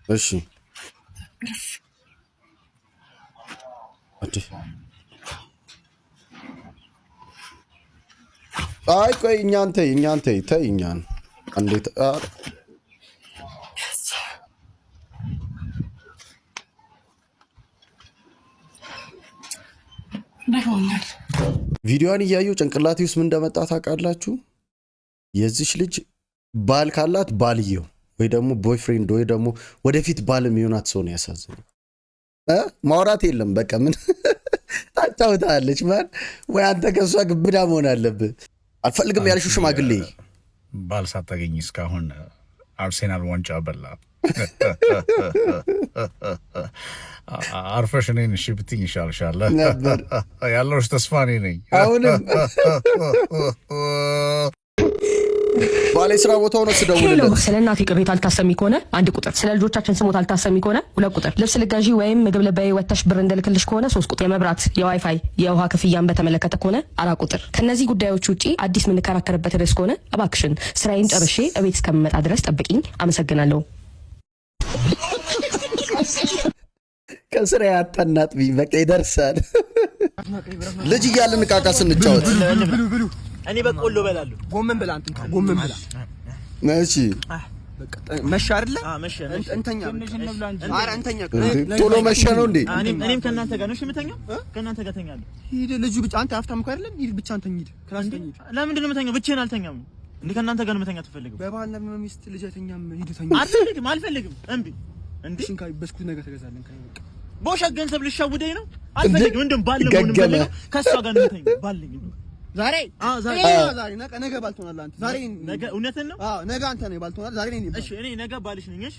እሺ ቆይ እኛን ተይ እኛን እንዴት ቪዲዮዋን እያየሁ ጭንቅላቴ ውስጥ ምን እንደመጣ ታውቃላችሁ? የዚች ልጅ ባል ካላት ባልየው ወይ ደግሞ ቦይፍሬንድ ወይ ደግሞ ወደፊት ባል የሚሆናት ሰው ነው ያሳዝነው። ማውራት የለም በቃ ምን ታጫውታለች ማን ወይ አንተ ከሷ ግብዳ መሆን አለብህ። አልፈልግም ያልሽው ሽማግሌ ባል ሳታገኝ እስካሁን አርሴናል ዋንጫ በላ። አርፈሽ እኔን እሺ ብትይኝ ይሻልሻል ነበር ያለውሽ ተስፋ እኔ ነኝ። አሁንም ባሌ ስራ ቦታው ነው ስደውልለት። ስለ እናቴ ቅሬታ አልታሰሚ ከሆነ 1 ቁጥር፣ ስለ ልጆቻችን ስሞት አልታሰሚ ከሆነ 2 ቁጥር፣ ልብስ ልጋዢ ወይም ምግብ ለበይ ወተሽ ብር እንደልክልሽ ከሆነ 3 ቁጥር፣ የመብራት የዋይፋይ የውሃ ክፍያን በተመለከተ ከሆነ 4 ቁጥር። ከነዚህ ጉዳዮች ውጪ አዲስ የምንከራከርበት ርዕስ ከሆነ እባክሽን ስራዬን ጨርሼ እቤት እስከምመጣ ድረስ ጠብቂኝ። አመሰግናለሁ። ከስራ ያጣናጥብኝ በቃ ይደርሳል። ልጅ እያልን ዕቃ ስንጫወት እኔ በቆሎ በላለሁ። ጎመን በላ አንተ ጎመን በላ። እሺ በቃ መሸ አይደለ? መሸ እንተኛ። ኧረ እንተኛ። ቶሎ መሸ ነው እንዴ? እኔም ከእናንተ ጋር ነው። እሺ የምተኛው ከእናንተ ጋር ተኛለሁ። ሂድ ልጁ ብቻ አንተ አፍታም እኮ አይደለም። ሂድ ብቻ አንተ ሂድ። ክላስ ተኝ። ለምንድን ነው የምተኛው? ብቻዬን አልተኛም እንዴ? ከእናንተ ጋር ነው መተኛት ትፈልገው? በባልና በሚስት ልጅ አይተኛም። ሂድ ተኛ። አልፈልግም። እምቢ እንዴ ሽንካይ በስኩት ነገር ተገዛለን። በቃ በውሸት ገንዘብ ልሻውደኝ ነው? አልፈልግም። እንደም ባል ነው የምፈልገው። ከሷ ጋር ነው የምተኛው። ባልኝ ዛሬ ነገ ባልቶናል። አንተ ዛሬ ነገ እውነትን ነው? ነገ አንተ ነው ባልቶናል። ዛሬ ነኝ። እሺ እኔ ነገ ባልሽ ነኝ። እሺ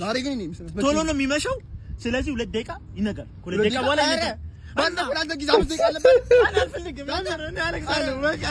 ዛሬ ግን ነኝ። ቶሎ ነው የሚመሸው። ስለዚህ 2 ደቂቃ ይነጋል። 2 ደቂቃ በኋላ ይነጋል። ባንተ ፍራንተ ጊዜ 5 ደቂቃ አለበት። አልፈልግም። እኔ አለቅሳለሁ። በቃ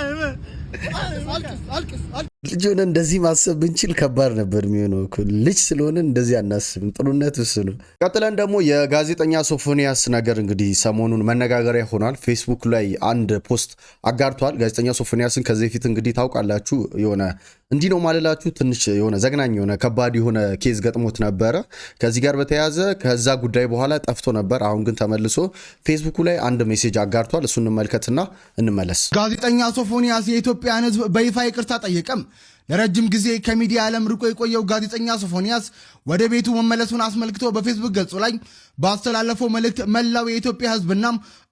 አልቅስ። ልጅን እንደዚህ ማሰብ ብንችል ከባድ ነበር የሚሆነው እኮ። ልጅ ስለሆነ እንደዚህ አናስብም። ጥሩነት እሱ ነው። ቀጥለን ደግሞ የጋዜጠኛ ሶፎንያስ ነገር እንግዲህ ሰሞኑን መነጋገሪያ ሆኗል። ፌስቡክ ላይ አንድ ፖስት አጋርቷል። ጋዜጠኛ ሶፎንያስን ከዚህ በፊት እንግዲህ ታውቃላችሁ፣ የሆነ እንዲህ ነው ማለላችሁ ትንሽ የሆነ ዘግናኝ የሆነ ከባድ የሆነ ኬዝ ገጥሞት ነበረ። ከዚህ ጋር በተያያዘ ከዛ ጉዳይ በኋላ ጠፍቶ ነበር። አሁን ግን ተመልሶ ፌስቡክ ላይ አንድ ሜሴጅ አጋርቷል። እሱን እንመልከትና እንመለስ። ጋዜጠኛ ሶፎንያስ የኢትዮጵያን ሕዝብ በይፋ ይቅርታ ጠየቀም። ለረጅም ጊዜ ከሚዲያ ዓለም ርቆ የቆየው ጋዜጠኛ ሶፎንያስ ወደ ቤቱ መመለሱን አስመልክቶ በፌስቡክ ገጹ ላይ ባስተላለፈው መልእክት መላው የኢትዮጵያ ሕዝብና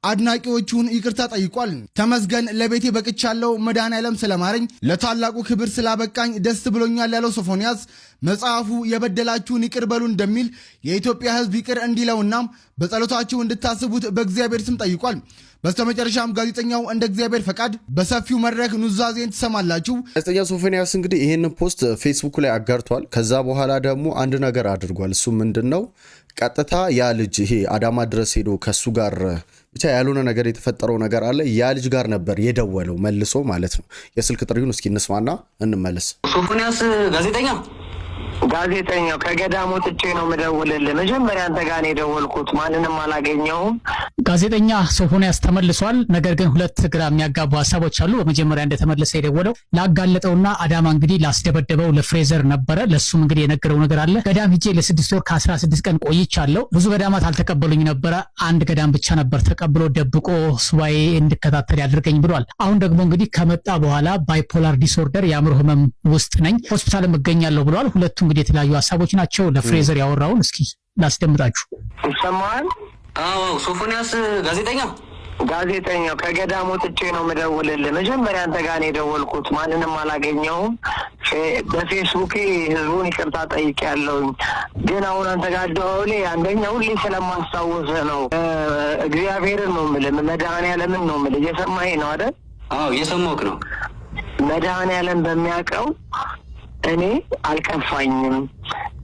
አድናቂዎቹን ይቅርታ ጠይቋል። ተመስገን ለቤቴ በቅቻለሁ፣ መድኃኔዓለም ስለማረኝ፣ ለታላቁ ክብር ስላበቃኝ ደስ ብሎኛል ያለው ሶፎንያስ መጽሐፉ የበደላችሁን ይቅር በሉ እንደሚል የኢትዮጵያ ሕዝብ ይቅር እንዲለውና በጸሎታችሁ እንድታስቡት በእግዚአብሔር ስም ጠይቋል። በስተመጨረሻም ጋዜጠኛው እንደ እግዚአብሔር ፈቃድ በሰፊው መድረክ ኑዛዜን ትሰማላችሁ። ጋዜጠኛ ሶፎንያስ እንግዲህ ይህንን ፖስት ፌስቡክ ላይ አጋርቷል። ከዛ በኋላ ደግሞ አንድ ነገር አድርጓል። እሱ ምንድነው? ቀጥታ ያ ልጅ ይሄ አዳማ ድረስ ሄዶ ከሱ ጋር ብቻ ያልሆነ ነገር የተፈጠረው ነገር አለ። ያ ልጅ ጋር ነበር የደወለው መልሶ ማለት ነው። የስልክ ጥሪውን እስኪ እንስማና እንመለስ። ሶፎንያስ ጋዜጠኛ ጋዜጠኛው ከገዳሙ ወጥቼ ነው የምደውልልህ። መጀመሪያ አንተ ጋር ነው የደወልኩት፣ ማንንም አላገኘሁም። ጋዜጠኛ ሶፎንያስ ተመልሷል። ነገር ግን ሁለት ግራ የሚያጋቡ ሀሳቦች አሉ። በመጀመሪያ እንደተመለሰ የደወለው ላጋለጠውና አዳማ እንግዲህ ላስደበደበው ለፍሬዘር ነበረ። ለሱም እንግዲህ የነገረው ነገር አለ። ገዳም ሂጄ ለ6 ወር ከ16 ቀን ቆይቻለሁ። ብዙ ገዳማት አልተቀበሉኝ ነበረ። አንድ ገዳም ብቻ ነበር ተቀብሎ ደብቆ ሱባኤ እንድከታተል ያደርገኝ ብሏል። አሁን ደግሞ እንግዲህ ከመጣ በኋላ ባይፖላር ዲስኦርደር የአእምሮ ህመም ውስጥ ነኝ፣ ሆስፒታል እገኛለሁ ብሏል። ሁለቱ እንግዲህ የተለያዩ ሀሳቦች ናቸው። ለፍሬዘር ያወራውን እስኪ ላስደምጣችሁ። ይሰማል? አዎ ሶፎንያስ ጋዜጠኛው ከገዳሙ ወጥቼ ነው የምደውልልህ። መጀመሪያ አንተ ጋር ነው የደወልኩት፣ ማንንም አላገኘሁም። በፌስቡክ ህዝቡን ይቅርታ ጠይቄያለሁኝ። ግን አሁን አንተ ጋር ደውሌ አንደኛ ሁሌ ስለማስታወስህ ነው። እግዚአብሔርን ነው የምልህ፣ መድኃኔዓለምን ነው የምልህ። እየሰማኸኝ ነው አይደል? አዎ እየሰማሁህ ነው። መድኃኔዓለም በሚያውቀው እኔ አልከፋኝም።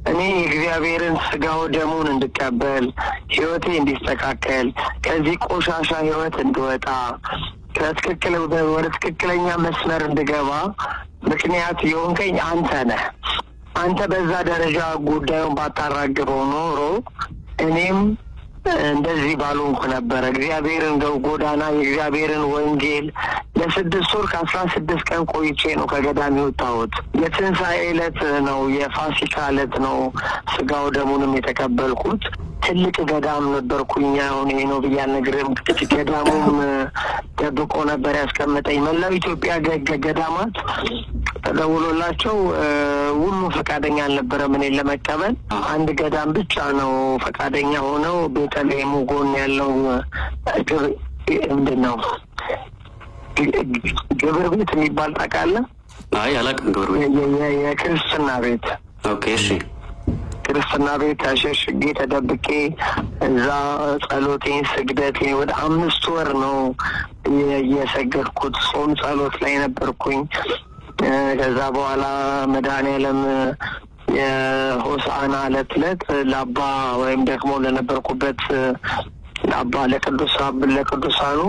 እኔ የእግዚአብሔርን ስጋው ደሙን እንድቀበል፣ ህይወቴ እንዲስተካከል፣ ከዚህ ቆሻሻ ህይወት እንድወጣ፣ ወደ ትክክለኛ መስመር እንድገባ ምክንያት የሆንከኝ አንተ ነህ። አንተ በዛ ደረጃ ጉዳዩን ባታራግበው ኖሮ እኔም እንደዚህ ባልሆንኩ ነበረ። እግዚአብሔርን ጎዳና የእግዚአብሔርን ወንጌል ለ6 ወር ከ16 ቀን ቆይቼ ነው ከገዳም የወጣሁት። የትንሣኤ ዕለት ነው፣ የፋሲካ ዕለት ነው ስጋው ደሙንም የተቀበልኩት። ትልቅ ገዳም ነበርኩኝ። አሁን ይሄ ነው ብዬ አልነግርህም። ገዳሙም ደብቆ ነበር ያስቀመጠኝ። መላው ኢትዮጵያ ገዳማት ተደውሎላቸው ሁሉ ፈቃደኛ አልነበረም እኔን ለመቀበል። አንድ ገዳም ብቻ ነው ፈቃደኛ ሆነው ቤተልሔሙ ጎን ያለው ምንድን ነው ግብር ቤት የሚባል ታውቃለህ? አይ አላውቅም። ግብር ቤት የክርስትና ቤት። ኦኬ እሺ። ክርስትና ቤት አሸሽጌ ተደብቄ እዛ ጸሎቴን ስግደቴን ወደ 5 ወር ነው የሰገድኩት። ጾም ጸሎት ላይ ነበርኩኝ። ከዛ በኋላ መድኃኔዓለም የሆሳዕና ዕለት ለአባ ወይም ደግሞ ለነበርኩበት ለአባ ለቅዱሳኑ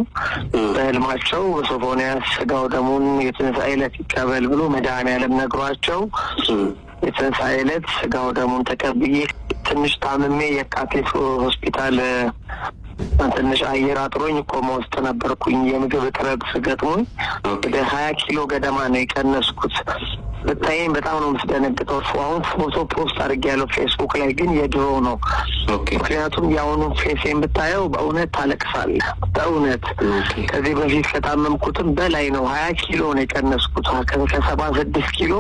በህልማቸው ሶፎንያስ ስጋው ደሙን የትንሣኤ ዕለት ይቀበል ብሎ መድኃኔዓለም ነግሯቸው የትንሣኤ ዕለት ስጋው ደሙን ተቀብዬ ትንሽ ታምሜ የካቴት ሆስፒታል ትንሽ አየር አጥሮኝ ኮማ ውስጥ ነበርኩኝ። የምግብ እጥረት ገጥሞኝ ወደ 20 ኪሎ ገደማ ነው የቀነስኩት። ብታየኝ በጣም ነው የምትደነግጠው። አሁን ፎቶ ፖስት አድርጌያለሁ ፌስቡክ ላይ፣ ግን የድሮ ነው። ምክንያቱም የአሁኑ ፌሴን ብታየው በእውነት ታለቅሳለህ። በእውነት ከዚህ በፊት ከታመምኩትም በላይ ነው። 20 ኪሎ ነው የቀነስኩት። ከ76 ኪሎ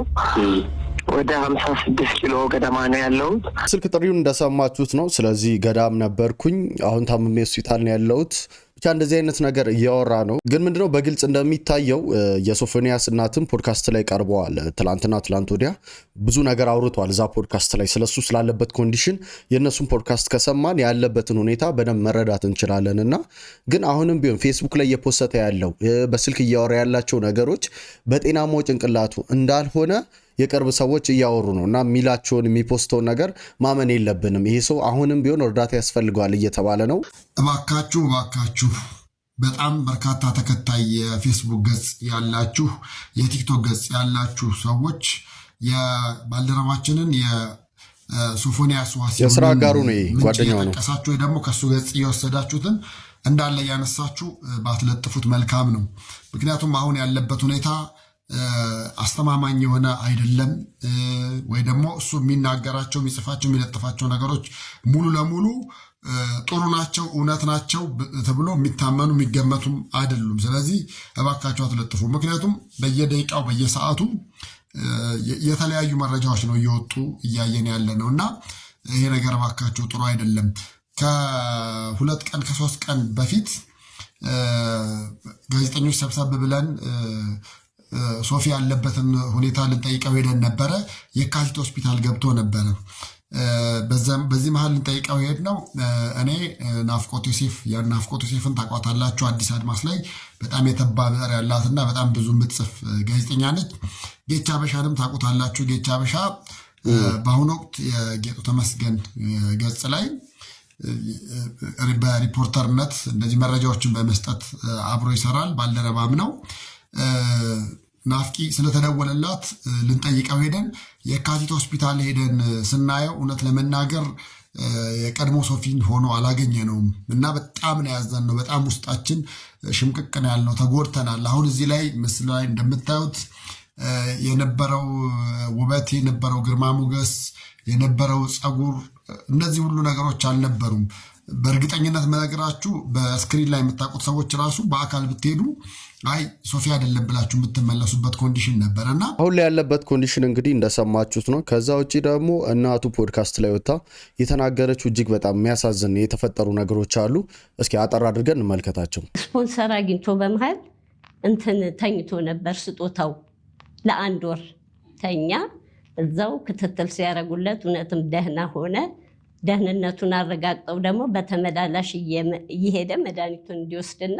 ወደ 56 ኪሎ ገደማ ነው ያለሁት። ስልክ ጥሪውን እንደሰማችሁት ነው። ስለዚህ ገዳም ነበርኩኝ፣ አሁን ታምሜ ሆስፒታል ነው ያለሁት። ብቻ እንደዚህ አይነት ነገር እያወራ ነው። ግን ምንድነው በግልጽ እንደሚታየው የሶፎንያስ እናትም ፖድካስት ላይ ቀርበዋል። ትላንት ወዲያ ብዙ ነገር አውርቷል እዛ ፖድካስት ላይ ስለሱ ስላለበት ኮንዲሽን። የእነሱን ፖድካስት ከሰማን ያለበትን ሁኔታ በደንብ መረዳት እንችላለን። እና ግን አሁንም ቢሆን ፌስቡክ ላይ እየፖሰተ ያለው በስልክ እያወራ ያላቸው ነገሮች በጤናማው ጭንቅላቱ እንዳልሆነ የቅርብ ሰዎች እያወሩ ነው። እና የሚላቸውን የሚፖስተውን ነገር ማመን የለብንም። ይሄ ሰው አሁንም ቢሆን እርዳታ ያስፈልገዋል እየተባለ ነው። እባካችሁ በጣም በርካታ ተከታይ የፌስቡክ ገጽ ያላችሁ፣ የቲክቶክ ገጽ ያላችሁ ሰዎች የባልደረባችንን የሶፎንያስ ዋሲሁን የስራ አጋሩ ነው ጓደኛው ነው ጠቀሳችሁ፣ ወይ ደግሞ ከሱ ገጽ እየወሰዳችሁትን እንዳለ ያነሳችሁ ባትለጥፉት መልካም ነው። ምክንያቱም አሁን ያለበት ሁኔታ አስተማማኝ የሆነ አይደለም። ወይ ደግሞ እሱ የሚናገራቸው የሚጽፋቸው የሚለጥፋቸው ነገሮች ሙሉ ለሙሉ ጥሩ ናቸው እውነት ናቸው ተብሎ የሚታመኑ የሚገመቱም አይደሉም። ስለዚህ እባካችሁ አትለጥፉ። ምክንያቱም በየደቂቃው በየሰዓቱ የተለያዩ መረጃዎች ነው እየወጡ እያየን ያለ ነው እና ይሄ ነገር እባካችሁ ጥሩ አይደለም። ከ2 ቀን ከ3 ቀን በፊት ጋዜጠኞች ሰብሰብ ብለን ሶፊ ያለበትን ሁኔታ ልንጠይቀው ሄደን ነበረ። የካቲት ሆስፒታል ገብቶ ነበረ። በዚህ መሀል ልንጠይቀው ሄድ ነው። እኔ ናፍቆት ዮሴፍን ታውቋታላችሁ። አዲስ አድማስ ላይ በጣም የተባ ብዕር ያላትና በጣም ብዙ የምትጽፍ ጋዜጠኛ ነች። ጌቻ አበሻንም ታውቁታላችሁ። ጌቻ አበሻ በአሁኑ ወቅት የጌጡ ተመስገን ገጽ ላይ በሪፖርተርነት እንደዚህ መረጃዎችን በመስጠት አብሮ ይሰራል። ባልደረባም ነው። ናፍቂ ስለተደወለላት ልንጠይቀው ሄደን የካቲት ሆስፒታል ሄደን ስናየው እውነት ለመናገር የቀድሞ ሶፊን ሆኖ አላገኘ ነውም እና በጣም ነው ያዘንነው። በጣም ውስጣችን ሽምቅቅ ነው ያልነው፣ ተጎድተናል። አሁን እዚህ ላይ ምስል ላይ እንደምታዩት የነበረው ውበት፣ የነበረው ግርማ ሞገስ፣ የነበረው ጸጉር፣ እነዚህ ሁሉ ነገሮች አልነበሩም። በእርግጠኝነት መነግራችሁ በስክሪን ላይ የምታውቁት ሰዎች ራሱ በአካል ብትሄዱ አይ ሶፊ አይደለም ብላችሁ የምትመለሱበት ኮንዲሽን ነበረና አሁን ላይ ያለበት ኮንዲሽን እንግዲህ እንደሰማችሁት ነው። ከዛ ውጪ ደግሞ እናቱ ፖድካስት ላይ ወጣ የተናገረችው እጅግ በጣም የሚያሳዝን የተፈጠሩ ነገሮች አሉ። እስኪ አጠር አድርገን እንመልከታቸው። ስፖንሰር አግኝቶ በመሃል ተኝቶ ነበር። ስጦታው ለአንድ ወር ተኛ። እዛው ክትትል ሲያደርጉለት እውነትም ደህና ሆነ። ደህንነቱን አረጋግጠው ደግሞ በተመላላሽ እየሄደ መድኃኒቱን እንዲወስድና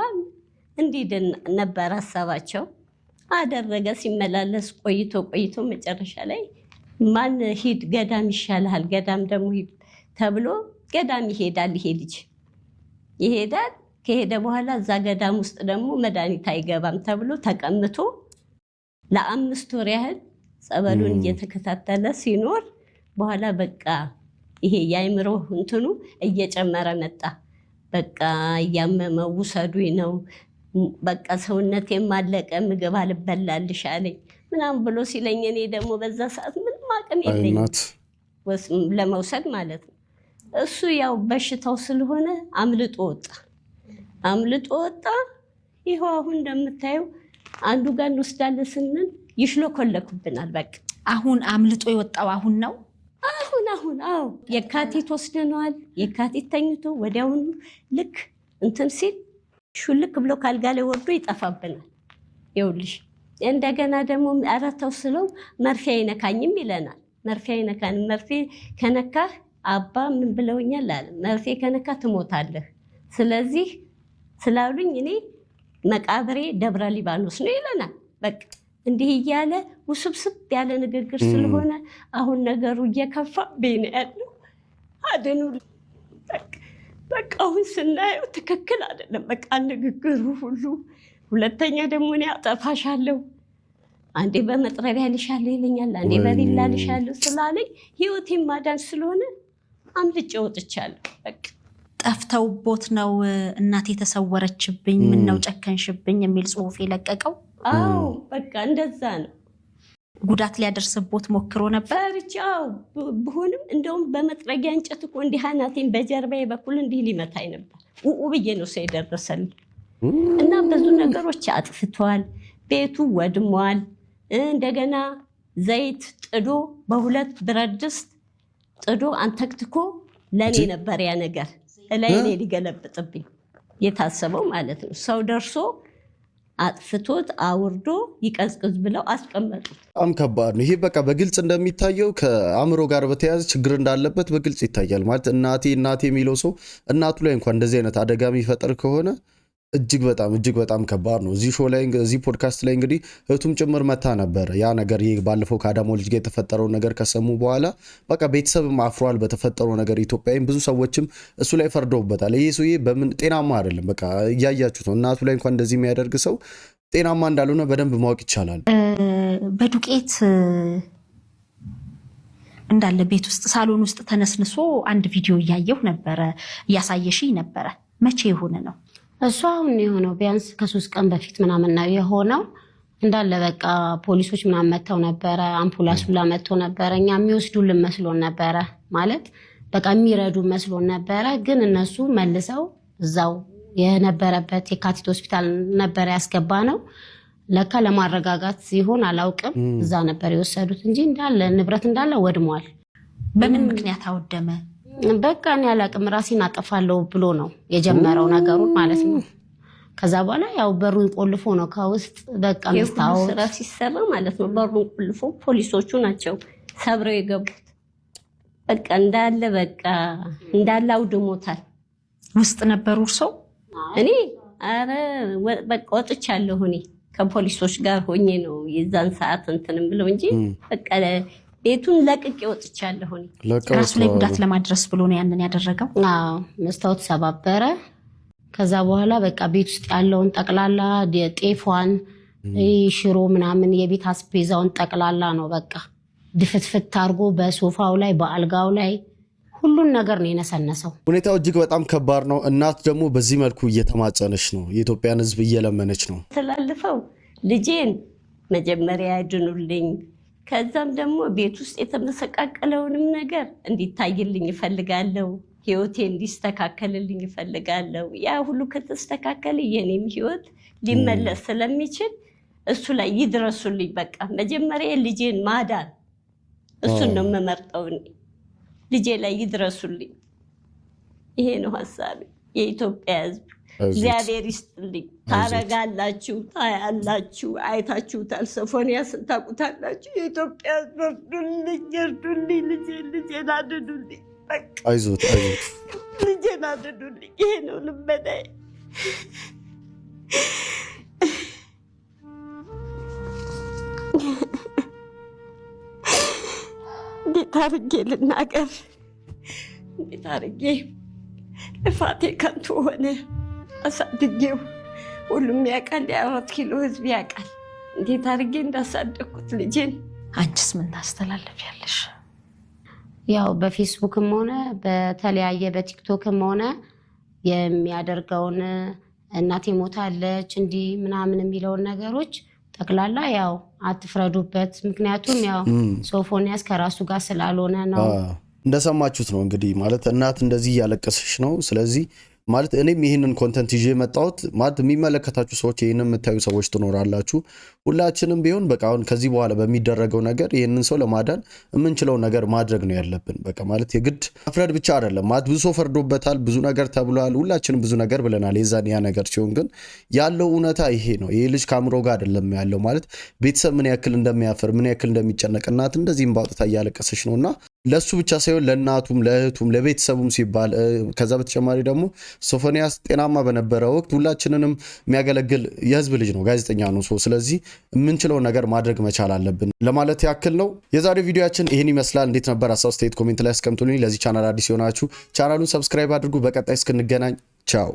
እንዲድን ነበር ሀሳባቸው። አደረገ። ሲመላለስ ቆይቶ መጨረሻ ላይ ማን ሂድ ገዳም ይሻልሃል፣ ገዳም ደግሞ ሂድ ተብሎ ገዳም ይሄዳል። ይሄ ልጅ ይሄዳል። ከሄደ በኋላ እዛ ገዳም ውስጥ ደግሞ መድኃኒት አይገባም ተብሎ ተቀምቶ ለ5 ወር ያህል ጸበሉን እየተከታተለ ሲኖር በኋላ በቃ ይሄ የአይምሮ እንትኑ እየጨመረ መጣ። በቃ እያመመው ውሰዱኝ ነው፣ በቃ ሰውነት የማለቀ ምግብ አልበላልሽ አለኝ ምናምን ብሎ ሲለኝ እኔ ደግሞ በዛ ሰዓት ምንም አቅም የለኝም ለመውሰድ ማለት ነው። እሱ ያው በሽታው ስለሆነ አምልጦ ወጣ። ይኸው አሁን እንደምታየው አንዱ ጋር እንወስዳለን ስንል ይሽሎኮለኩብናል። በቃ አሁን አምልጦ የወጣው አሁን ነው። አሁን አዎ የካቲት ወስደነዋል። የካቲት ተኝቶ ወዲያውኑ ልክ እንትን ሲል ሹልክ ብሎ ካልጋ ላይ ወርዶ ይጠፋብናል። ይኸውልሽ እንደገና ደግሞ አረተው ስለው መርፌ አይነካኝም ይለናል። መርፌ አይነካንም። መርፌ ከነካህ አባ ምን ብለውኛል አለ፣ መርፌ ከነካ ትሞታለህ። ስለዚህ ስላሉኝ እኔ መቃብሬ ደብረ ሊባኖስ ነው ይለናል። በቃ እንዲህ እያለ ውስብስብ ያለ ንግግር ስለሆነ አሁን ነገሩ እየከፋ ቤነ ያለው አድኑ። በቃ አሁን ስናየው ትክክል አይደለም። በቃ ንግግሩ ሁሉ። ሁለተኛ ደግሞ እኔ አጠፋሻለሁ፣ አንዴ በመጥረቢያ ልሻለሁ ይለኛል፣ አንዴ በቢላ ልሻለሁ ስላለኝ ህይወቴን ማዳን ስለሆነ አምልጬ ወጥቻለሁ። በቃ ጠፍተውቦት ነው እናቴ የተሰወረችብኝ፣ ምን ነው ጨከንሽብኝ የሚል ጽሁፍ የለቀቀው። አዎ በቃ እንደዛ ነው። ጉዳት ሊያደርስቦት ሞክሮ ነበር። ቻው ብሆንም እንደውም በመጥረጊያ እንጨት እኮ እንዲህ አናቴን በጀርባዬ በኩል እንዲህ ሊመታኝ ነበር። ብዬ ነው ሰው የደረሰልኝ እና ብዙ ነገሮች አጥፍቷል። ቤቱ ወድሟል። እንደገና ዘይት ጥዶ በ2 ብረት ድስት ጥዶ አንተክትኮ ለእኔ ነበር ያ ነገር ላይ እኔ ሊገለብጥብኝ የታሰበው ማለት ነው። ሰው ደርሶ አጥፍቶት አውርዶ ይቀዝቅዝ ብለው አስቀመጡት። በጣም ከባድ ነው ይሄ። በቃ በግልጽ እንደሚታየው ከአእምሮ ጋር በተያያዘ ችግር እንዳለበት በግልጽ ይታያል። ማለት እናቴ የሚለው ሰው እናቱ ላይ እንኳን እንደዚህ አይነት አደጋ የሚፈጠር ከሆነ እጅግ በጣም ከባድ ነው። እዚህ ሾው ላይ እዚህ ፖድካስት ላይ እንግዲህ እህቱም ጭምር መታ ነበር። ያ ነገር ይሄ ባለፈው ከአዳሞ ልጅ ጋር የተፈጠረውን ነገር ከሰሙ በኋላ በቃ ቤተሰብም አፍሯል በተፈጠረው ነገር። ኢትዮጵያዊም ብዙ ሰዎችም እሱ ላይ ፈርደውበታል። ይሄ ሰውዬ በምን ጤናማ አይደለም። በቃ እያያችሁት ነው። እናቱ ላይ እንኳን እንደዚህ የሚያደርግ ሰው ጤናማ እንዳልሆነ በደንብ ማወቅ ይቻላል። በዱቄት እንዳለ ቤት ውስጥ ሳሎን ውስጥ ተነስንሶ አንድ ቪዲዮ እያየሁ ነበረ፣ እያሳየሽኝ ነበረ። መቼ የሆነ ነው እሱ? አሁን የሆነው ቢያንስ ከ3 ቀን በፊት ምናምን ነው የሆነው። እንዳለ በቃ ፖሊሶች ምናምን መጥተው ነበረ፣ አምፑላንስ ሁላ መጥቶ ነበረ። እኛ የሚወስዱልን መስሎን ነበረ፣ ማለት በቃ የሚረዱ መስሎን ነበረ። ግን እነሱ መልሰው እዛው የነበረበት የካቲት ሆስፒታል ነበረ ያስገባ ነው። ለካ ለማረጋጋት ሲሆን አላውቅም፣ እዛ ነበር የወሰዱት እንጂ እንዳለ ንብረት እንዳለ ወድሟል። በምን ምክንያት አወደመ? በቃ እኔ አላውቅም፣ ራሴን አጠፋለሁ ብሎ ነው የጀመረው ነገሩን ማለት ነው። ከዛ በኋላ ያው በሩን ቆልፎ ነው ከውስጥ በቃ መስታወት ስራ ሲሰራ ማለት ነው። በሩን ቆልፎ ፖሊሶቹ ናቸው ሰብረው የገቡት። በቃ እንዳለ አውድሞታል። ውስጥ ነበሩ እርሶ? እኔ አረ በቃ ወጥቻለሁ። እኔ ከፖሊሶች ጋር ሆኜ ነው የዛን ሰዓት እንትንም ብለው እንጂ በቃ ቤቱን ለቅቄ ወጥቻለሁ። እኔ ራሱ ላይ ጉዳት ለማድረስ ብሎ ነው ያንን ያደረገው። አዎ መስታወት ሰባበረ። ከዛ በኋላ በቃ ቤት ውስጥ ያለውን ጠቅላላ ጤፏን፣ ሽሮ ምናምን የቤት አስቤዛውን ጠቅላላ ነው በቃ ድፍትፍት አድርጎ በሶፋው ላይ በአልጋው ላይ ሁሉን ነገር ነው የነሰነሰው። ሁኔታው እጅግ በጣም ከባድ ነው። እናት ደግሞ በዚህ መልኩ እየተማጸነች ነው፣ የኢትዮጵያን ሕዝብ እየለመነች ነው። ተላልፈው ልጄን መጀመሪያ ያድኑልኝ፣ ከዛም ደግሞ ቤት ውስጥ የተመሰቃቀለውንም ነገር እንዲታይልኝ ይፈልጋለሁ፣ ህይወቴ እንዲስተካከልልኝ ይፈልጋለሁ። ያ ሁሉ ከተስተካከለ የኔም ህይወት ሊመለስ ስለሚችል እሱ ላይ ይድረሱልኝ። በቃ መጀመሪያ ልጄን ማዳን እሱን ነው የምመርጠው። ልጄ ላይ ይድረሱልኝ። ይሄ ነው ሀሳቤ። የኢትዮጵያ ሕዝብ እግዚአብሔር ይስጥልኝ። ታረጋላችሁ፣ ታያላችሁ፣ አይታችሁታል። ሶፎንያስን ታውቁታላችሁ። የኢትዮጵያ ሕዝብ እርዱልኝ፣ እርዱልኝ፣ ልጄን አድኑልኝ። አይዞት፣ አይዞት፣ ልጄን አድኑልኝ። ይሄ ነው ልመናዬ። እንዴት አድርጌ ልናገር? እንዴት አድርጌ ልፋቴ ከንቱ ሆነ? አሳድጌው ሁሉም ያውቃል፣ የ4 ኪሎ ህዝብ ያውቃል እንዴት አድርጌ እንዳሳደግኩት ልጄን። አንቺስ ምን ታስተላልፊያለሽ? ያው በፌስቡክም ሆነ በተለያየ በቲክቶክም ሆነ የሚያደርገውን እናቴ ሞታለች እንዲህ ምናምን የሚለውን ነገሮች ጠቅላላ ያው አትፍረዱበት። ምክንያቱም ያው ሶፎንያስ ከራሱ ጋር ስላልሆነ ነው። እንደሰማችሁት ነው እንግዲህ ማለት እናት እንደዚህ እያለቀሰች ነው። ስለዚህ ማለት እኔም ይህንን ኮንተንት ይዤ መጣሁት ማለት የሚመለከታችሁ ሰዎች ይህንን የምታዩ ሰዎች ትኖራላችሁ። ሁላችንም ቢሆን በቃ አሁን ከዚህ በኋላ በሚደረገው ነገር ይህንን ሰው ለማዳን የምንችለው ነገር ማድረግ ነው ያለብን። በቃ ማለት የግድ መፍረድ ብቻ አይደለም ማለት ብዙ ሰው ፈርዶበታል፣ ብዙ ነገር ተብሏል፣ ሁላችንም ብዙ ነገር ብለናል። የዛን ያ ነገር ሲሆን ግን ያለው እውነታ ይሄ ነው። ይሄ ልጅ ከአእምሮ ጋር አይደለም ያለው ማለት ቤተሰብ ምን ያክል እንደሚያፈር ምን ያክል እንደሚጨነቅ እናት እንደዚህም ባውጥታ እያለቀሰች ነውና ለሱ ብቻ ሳይሆን ለእናቱም ለእህቱም ለቤተሰቡም ሲባል ከዛ በተጨማሪ ደግሞ ሶፎንያስ ጤናማ በነበረ ወቅት ሁላችንንም የሚያገለግል የህዝብ ልጅ ነው፣ ጋዜጠኛ ነው። ስለዚህ የምንችለው ነገር ማድረግ መቻል አለብን ለማለት ያክል ነው። የዛሬው ቪዲዮአችን ይህን ይመስላል። እንዴት ነበር? ሀሳብ አስተያየት ኮሜንት ላይ አስቀምጡልኝ። ለዚህ ቻናል አዲስ የሆናችሁ ቻናሉን ሰብስክራይብ አድርጉ። በቀጣይ እስክንገናኝ ቻው።